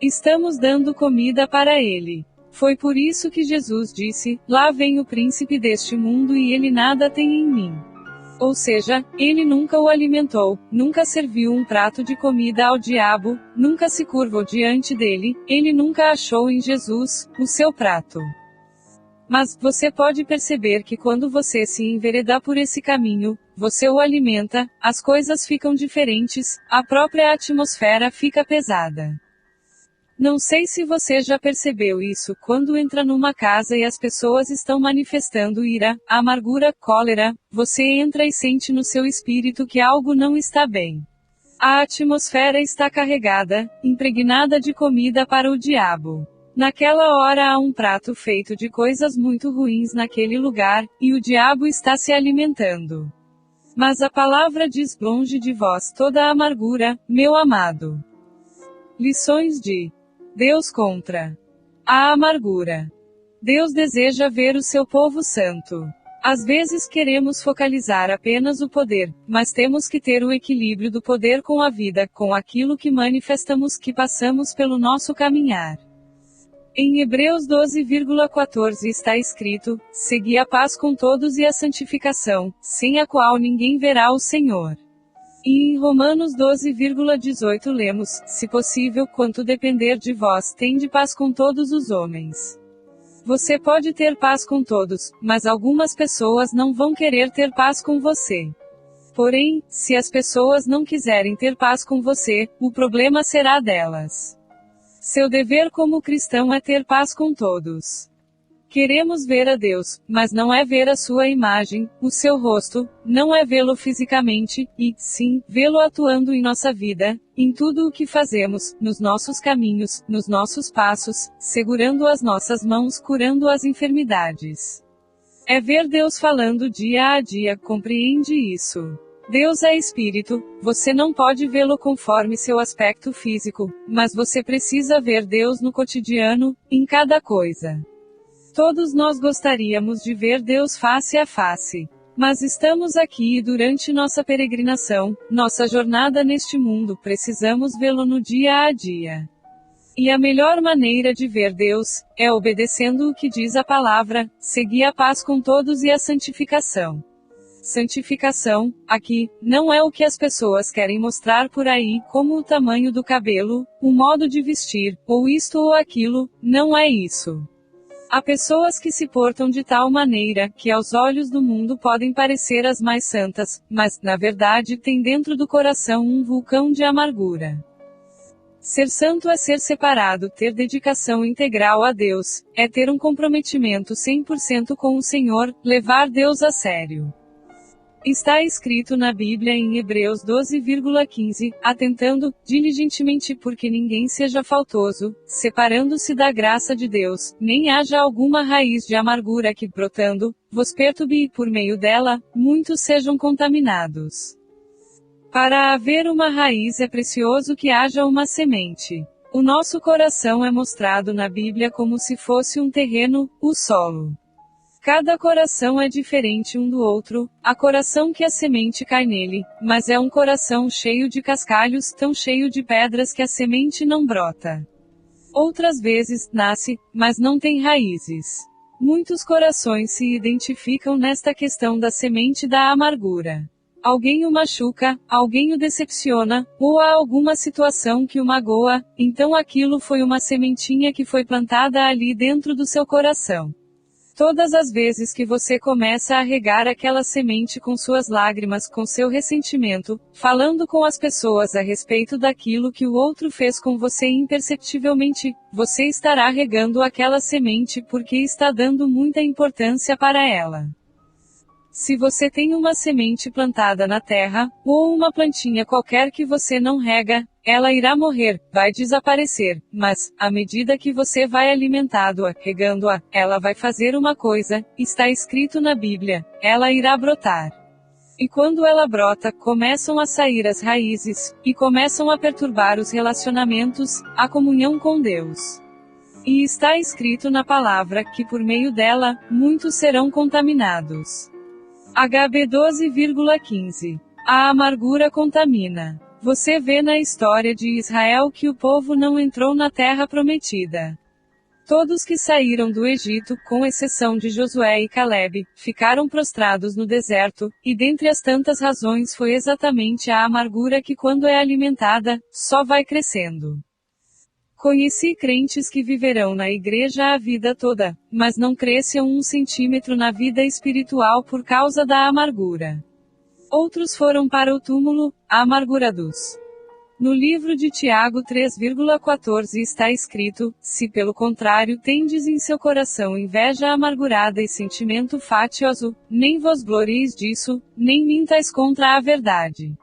Estamos dando comida para ele. Foi por isso que Jesus disse: lá vem o príncipe deste mundo e ele nada tem em mim. Ou seja, ele nunca o alimentou, nunca serviu um prato de comida ao diabo, nunca se curvou diante dele, ele nunca achou em Jesus o seu prato. Mas, você pode perceber que quando você se enveredar por esse caminho, você o alimenta, as coisas ficam diferentes, a própria atmosfera fica pesada. Não sei se você já percebeu isso, quando entra numa casa e as pessoas estão manifestando ira, amargura, cólera, você entra e sente no seu espírito que algo não está bem. A atmosfera está carregada, impregnada de comida para o diabo. Naquela hora há um prato feito de coisas muito ruins naquele lugar, e o diabo está se alimentando. Mas a palavra diz: longe de vós toda a amargura, meu amado. Lições de Deus contra a amargura. Deus deseja ver o seu povo santo. Às vezes queremos focalizar apenas o poder, mas temos que ter o equilíbrio do poder com a vida, com aquilo que manifestamos, que passamos pelo nosso caminhar. Em Hebreus 12,14 está escrito: segui a paz com todos e a santificação, sem a qual ninguém verá o Senhor. E em Romanos 12,18 lemos: se possível, quanto depender de vós, tende paz com todos os homens. Você pode ter paz com todos, mas algumas pessoas não vão querer ter paz com você. Porém, se as pessoas não quiserem ter paz com você, o problema será delas. Seu dever como cristão é ter paz com todos. Queremos ver a Deus, mas não é ver a sua imagem, o seu rosto, não é vê-lo fisicamente, e, sim, vê-lo atuando em nossa vida, em tudo o que fazemos, nos nossos caminhos, nos nossos passos, segurando as nossas mãos, curando as enfermidades. É ver Deus falando dia a dia, compreende isso? Deus é espírito, você não pode vê-lo conforme seu aspecto físico, mas você precisa ver Deus no cotidiano, em cada coisa. Todos nós gostaríamos de ver Deus face a face. Mas estamos aqui e durante nossa peregrinação, nossa jornada neste mundo, precisamos vê-lo no dia a dia. E a melhor maneira de ver Deus, é obedecendo o que diz a palavra: segui a paz com todos e a santificação. Santificação, aqui, não é o que as pessoas querem mostrar por aí, como o tamanho do cabelo, o modo de vestir, ou isto ou aquilo, não é isso. Há pessoas que se portam de tal maneira, que aos olhos do mundo podem parecer as mais santas, mas, na verdade, têm dentro do coração um vulcão de amargura. Ser santo é ser separado, ter dedicação integral a Deus, é ter um comprometimento 100% com o Senhor, levar Deus a sério. Está escrito na Bíblia em Hebreus 12,15, atentando diligentemente porque ninguém seja faltoso, separando-se da graça de Deus, nem haja alguma raiz de amargura que, brotando, vos perturbe e por meio dela, muitos sejam contaminados. Para haver uma raiz é precioso que haja uma semente. O nosso coração é mostrado na Bíblia como se fosse um terreno, o solo. Cada coração é diferente um do outro, há coração que a semente cai nele, mas é um coração cheio de cascalhos, tão cheio de pedras que a semente não brota. Outras vezes, nasce, mas não tem raízes. Muitos corações se identificam nesta questão da semente da amargura. Alguém o machuca, alguém o decepciona, ou há alguma situação que o magoa, então aquilo foi uma sementinha que foi plantada ali dentro do seu coração. Todas as vezes que você começa a regar aquela semente com suas lágrimas, com seu ressentimento, falando com as pessoas a respeito daquilo que o outro fez com você imperceptivelmente, você estará regando aquela semente porque está dando muita importância para ela. Se você tem uma semente plantada na terra, ou uma plantinha qualquer que você não rega, ela irá morrer, vai desaparecer, mas, à medida que você vai alimentando-a, regando-a, ela vai fazer uma coisa, está escrito na Bíblia, ela irá brotar. E quando ela brota, começam a sair as raízes, e começam a perturbar os relacionamentos, a comunhão com Deus. E está escrito na palavra que por meio dela, muitos serão contaminados. HB 12,15. A amargura contamina. Você vê na história de Israel que o povo não entrou na terra prometida. Todos que saíram do Egito, com exceção de Josué e Calebe, ficaram prostrados no deserto, e dentre as tantas razões foi exatamente a amargura que, quando é alimentada, só vai crescendo. Conheci crentes que viverão na igreja a vida toda, mas não crescem 1 centímetro na vida espiritual por causa da amargura. Outros foram para o túmulo, amargurados. No livro de Tiago 3,14 está escrito: se pelo contrário tendes em seu coração inveja amargurada e sentimento fatioso, nem vos glorieis disso, nem mintais contra a verdade.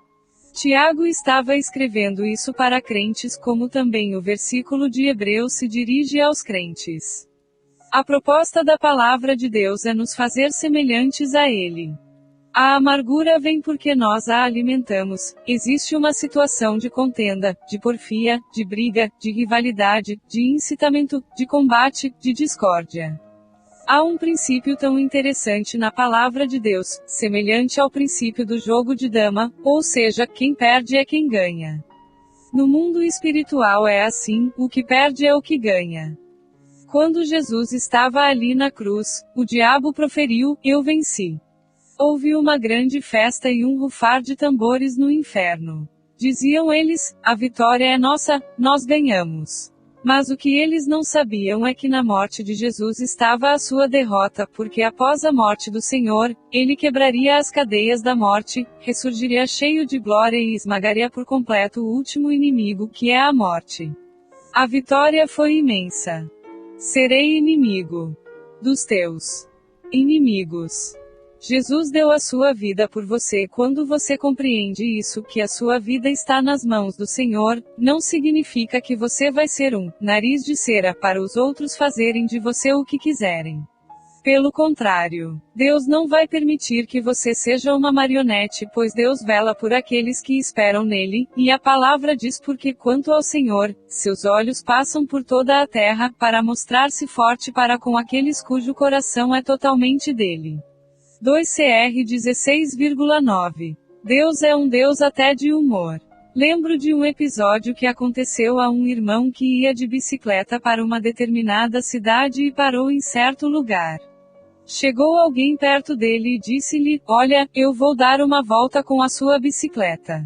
Tiago estava escrevendo isso para crentes, como também o versículo de Hebreus se dirige aos crentes. A proposta da palavra de Deus é nos fazer semelhantes a Ele. A amargura vem porque nós a alimentamos. Existe uma situação de contenda, de porfia, de briga, de rivalidade, de incitamento, de combate, de discórdia. Há um princípio tão interessante na palavra de Deus, semelhante ao princípio do jogo de dama, ou seja, quem perde é quem ganha. No mundo espiritual é assim, o que perde é o que ganha. Quando Jesus estava ali na cruz, o diabo proferiu: eu venci. Houve uma grande festa e um rufar de tambores no inferno. Diziam eles: a vitória é nossa, nós ganhamos. Mas o que eles não sabiam é que na morte de Jesus estava a sua derrota, porque após a morte do Senhor, ele quebraria as cadeias da morte, ressurgiria cheio de glória e esmagaria por completo o último inimigo, que é a morte. A vitória foi imensa. Serei inimigo dos teus inimigos. Jesus deu a sua vida por você. Quando você compreende isso, que a sua vida está nas mãos do Senhor, não significa que você vai ser um nariz de cera para os outros fazerem de você o que quiserem. Pelo contrário, Deus não vai permitir que você seja uma marionete, pois Deus vela por aqueles que esperam nele, e a palavra diz: porque quanto ao Senhor, seus olhos passam por toda a terra, para mostrar-se forte para com aqueles cujo coração é totalmente dele. 2 Cr 16,9. Deus é um Deus até de humor. Lembro de um episódio que aconteceu a um irmão que ia de bicicleta para uma determinada cidade e parou em certo lugar. Chegou alguém perto dele e disse-lhe: olha, eu vou dar uma volta com a sua bicicleta.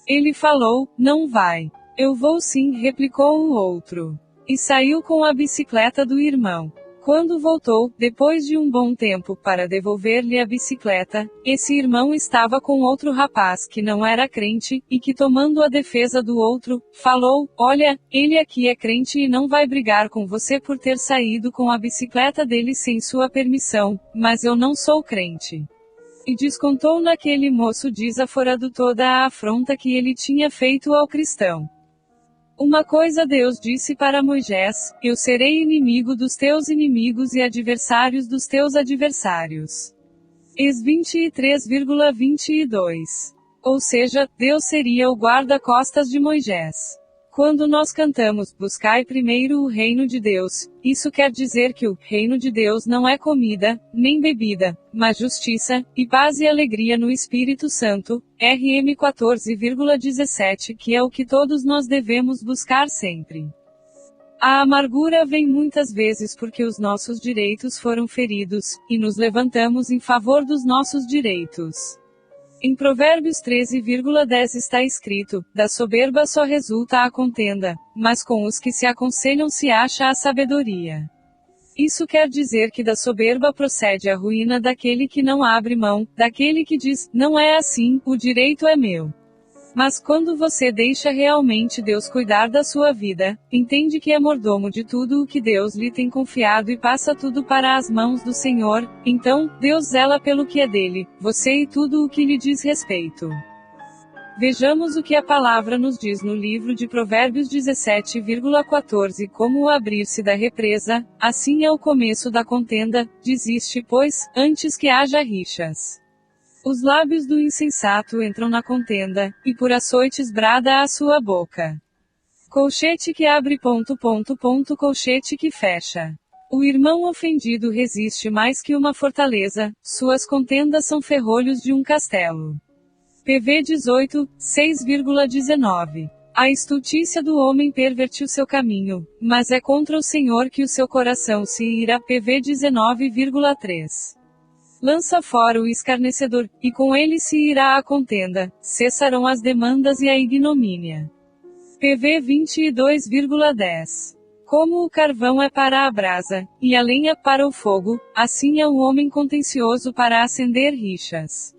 Ele falou: não vai. Eu vou sim, replicou o outro. E saiu com a bicicleta do irmão. Quando voltou, depois de um bom tempo, para devolver-lhe a bicicleta, esse irmão estava com outro rapaz que não era crente, e que, tomando a defesa do outro, falou: olha, ele aqui é crente e não vai brigar com você por ter saído com a bicicleta dele sem sua permissão, mas eu não sou crente. E descontou naquele moço desaforado toda a afronta que ele tinha feito ao cristão. Uma coisa Deus disse para Moisés: eu serei inimigo dos teus inimigos e adversários dos teus adversários. Ex 23,22. Ou seja, Deus seria o guarda-costas de Moisés. Quando nós cantamos, buscai primeiro o reino de Deus, isso quer dizer que o reino de Deus não é comida, nem bebida, mas justiça, e paz e alegria no Espírito Santo, RM 14,17, que é o que todos nós devemos buscar sempre. A amargura vem muitas vezes porque os nossos direitos foram feridos, e nos levantamos em favor dos nossos direitos. Em Provérbios 13,10 está escrito: da soberba só resulta a contenda, mas com os que se aconselham se acha a sabedoria. Isso quer dizer que da soberba procede a ruína daquele que não abre mão, daquele que diz: não é assim, o direito é meu. Mas quando você deixa realmente Deus cuidar da sua vida, entende que é mordomo de tudo o que Deus lhe tem confiado e passa tudo para as mãos do Senhor, então, Deus zela pelo que é dele, você e tudo o que lhe diz respeito. Vejamos o que a palavra nos diz no livro de Provérbios 17,14. Como o abrir-se da represa, assim é o começo da contenda, desiste, pois, antes que haja rixas. Os lábios do insensato entram na contenda, e por açoites brada a sua boca. Colchete que abre ... colchete que fecha. O irmão ofendido resiste mais que uma fortaleza, suas contendas são ferrolhos de um castelo. PV 18, 6,19. A estultícia do homem pervertiu seu caminho, mas é contra o Senhor que o seu coração se ira. PV 19,3. Lança fora o escarnecedor, e com ele se irá a contenda, cessarão as demandas e a ignomínia. PV 22,10. Como o carvão é para a brasa, e a lenha para o fogo, assim é o homem contencioso para acender rixas.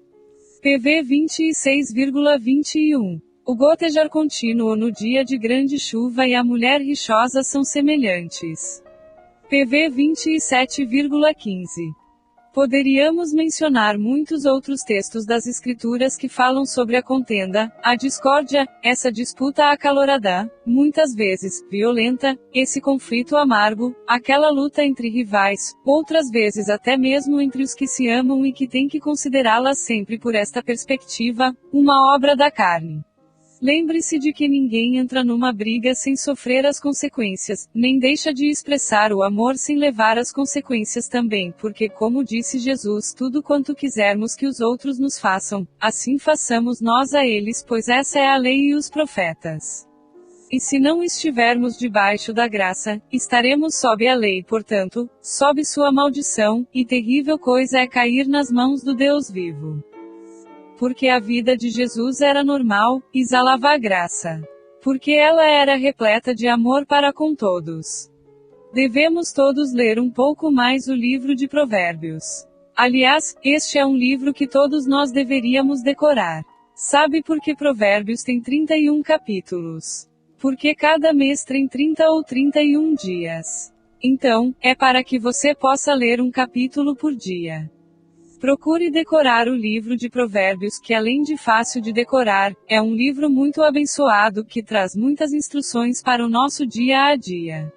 PV 26,21. O gotejar contínuo no dia de grande chuva e a mulher rixosa são semelhantes. PV 27,15. Poderíamos mencionar muitos outros textos das Escrituras que falam sobre a contenda, a discórdia, essa disputa acalorada, muitas vezes, violenta, esse conflito amargo, aquela luta entre rivais, outras vezes até mesmo entre os que se amam e que têm que considerá-las sempre por esta perspectiva, uma obra da carne. Lembre-se de que ninguém entra numa briga sem sofrer as consequências, nem deixa de expressar o amor sem levar as consequências também, porque, como disse Jesus, tudo quanto quisermos que os outros nos façam, assim façamos nós a eles, pois essa é a lei e os profetas. E se não estivermos debaixo da graça, estaremos sob a lei, portanto, sob sua maldição, e terrível coisa é cair nas mãos do Deus vivo. Porque a vida de Jesus era normal, exalava a graça. Porque ela era repleta de amor para com todos. Devemos todos ler um pouco mais o livro de Provérbios. Aliás, este é um livro que todos nós deveríamos decorar. Sabe por que Provérbios tem 31 capítulos? Porque cada mês tem 30 ou 31 dias. Então, é para que você possa ler um capítulo por dia. Procure decorar o livro de Provérbios, que além de fácil de decorar, é um livro muito abençoado que traz muitas instruções para o nosso dia a dia.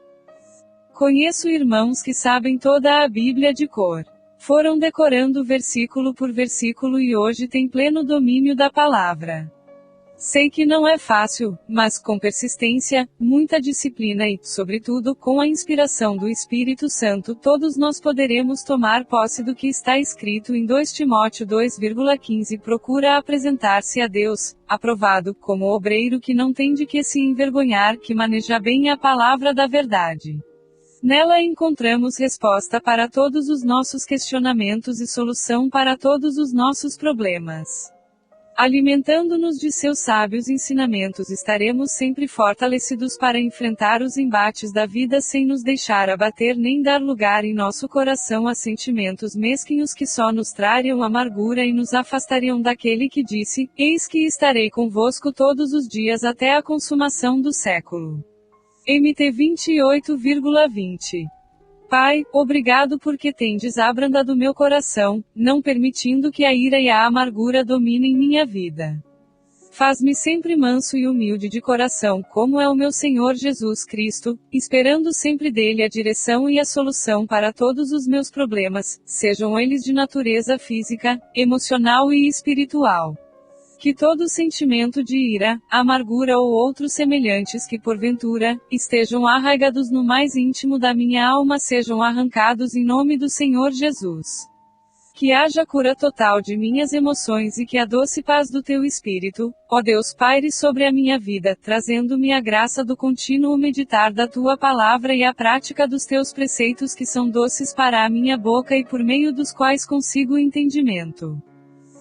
Conheço irmãos que sabem toda a Bíblia de cor. Foram decorando versículo por versículo e hoje têm pleno domínio da palavra. Sei que não é fácil, mas com persistência, muita disciplina e, sobretudo, com a inspiração do Espírito Santo, todos nós poderemos tomar posse do que está escrito em 2 Timóteo 2,15. Procura apresentar-se a Deus, aprovado, como obreiro que não tem de que se envergonhar, que maneja bem a palavra da verdade. Nela encontramos resposta para todos os nossos questionamentos e solução para todos os nossos problemas. Alimentando-nos de seus sábios ensinamentos, estaremos sempre fortalecidos para enfrentar os embates da vida sem nos deixar abater nem dar lugar em nosso coração a sentimentos mesquinhos que só nos trariam amargura e nos afastariam daquele que disse: Eis que estarei convosco todos os dias até a consumação do século. MT 28,20. Pai, obrigado porque tendes abrandado meu coração, não permitindo que a ira e a amargura dominem minha vida. Faz-me sempre manso e humilde de coração, como é o meu Senhor Jesus Cristo, esperando sempre dele a direção e a solução para todos os meus problemas, sejam eles de natureza física, emocional e espiritual. Que todo sentimento de ira, amargura ou outros semelhantes que porventura estejam arraigados no mais íntimo da minha alma sejam arrancados em nome do Senhor Jesus. Que haja cura total de minhas emoções e que a doce paz do teu Espírito, ó Deus, paire sobre a minha vida, trazendo-me a graça do contínuo meditar da tua palavra e a prática dos teus preceitos que são doces para a minha boca e por meio dos quais consigo entendimento.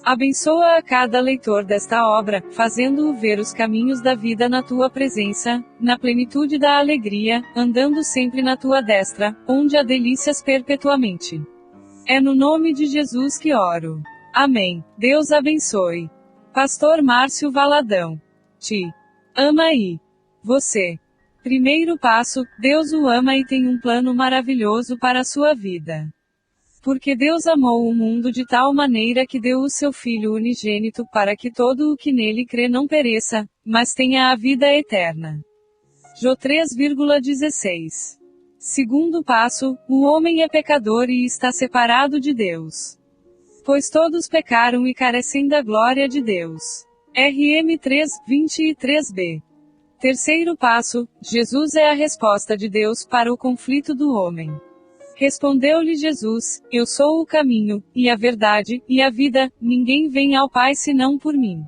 Abençoa a cada leitor desta obra, fazendo-o ver os caminhos da vida na tua presença, na plenitude da alegria, andando sempre na tua destra, onde há delícias perpetuamente. É no nome de Jesus que oro. Amém. Deus abençoe. Pastor Márcio Valadão. te ama e você. Primeiro passo, Deus o ama e tem um plano maravilhoso para a sua vida. Porque Deus amou o mundo de tal maneira que deu o seu Filho unigênito para que todo o que nele crê não pereça, mas tenha a vida eterna. Jó 3,16. Segundo passo, o homem é pecador e está separado de Deus. Pois todos pecaram e carecem da glória de Deus. RM 3:23b. Terceiro passo, Jesus é a resposta de Deus para o conflito do homem. Respondeu-lhe Jesus: Eu sou o caminho, e a verdade, e a vida, ninguém vem ao Pai senão por mim.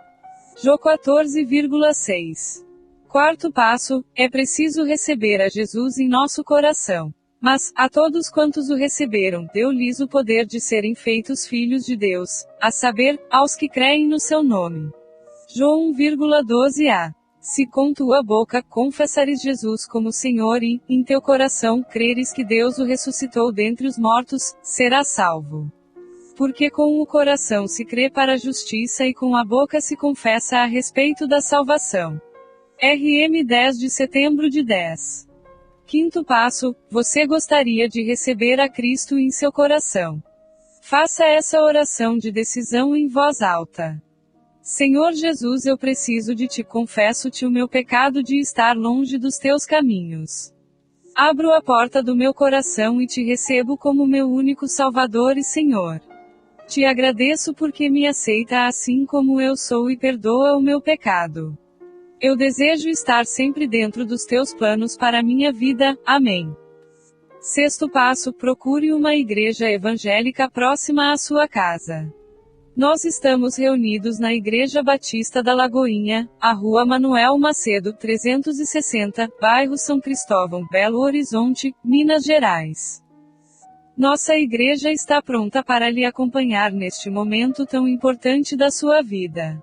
Jó 14,6. Quarto passo, é preciso receber a Jesus em nosso coração. Mas, a todos quantos o receberam, deu-lhes o poder de serem feitos filhos de Deus, a saber, aos que creem no seu nome. João 1,12a. Se com tua boca confessares Jesus como Senhor e, em teu coração, creres que Deus o ressuscitou dentre os mortos, serás salvo. Porque com o coração se crê para a justiça e com a boca se confessa a respeito da salvação. RM 10 de setembro de 10. Quinto passo, você gostaria de receber a Cristo em seu coração. Faça essa oração de decisão em voz alta. Senhor Jesus, eu preciso de ti, confesso-te o meu pecado de estar longe dos teus caminhos. Abro a porta do meu coração e te recebo como meu único Salvador e Senhor. Te agradeço porque me aceita assim como eu sou e perdoa o meu pecado. Eu desejo estar sempre dentro dos teus planos para a minha vida, amém. Sexto passo, procure uma igreja evangélica próxima à sua casa. Nós estamos reunidos na Igreja Batista da Lagoinha, a Rua Manuel Macedo 360, bairro São Cristóvão, Belo Horizonte, Minas Gerais. Nossa igreja está pronta para lhe acompanhar neste momento tão importante da sua vida.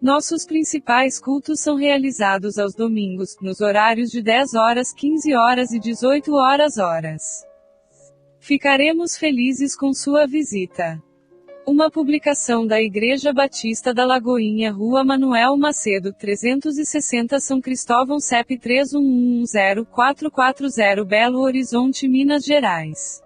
Nossos principais cultos são realizados aos domingos, nos horários de 10 horas, 15 horas e 18 horas. Ficaremos felizes com sua visita. Uma publicação da Igreja Batista da Lagoinha, Rua Manuel Macedo 360, São Cristóvão, CEP 31110440, Belo Horizonte, Minas Gerais.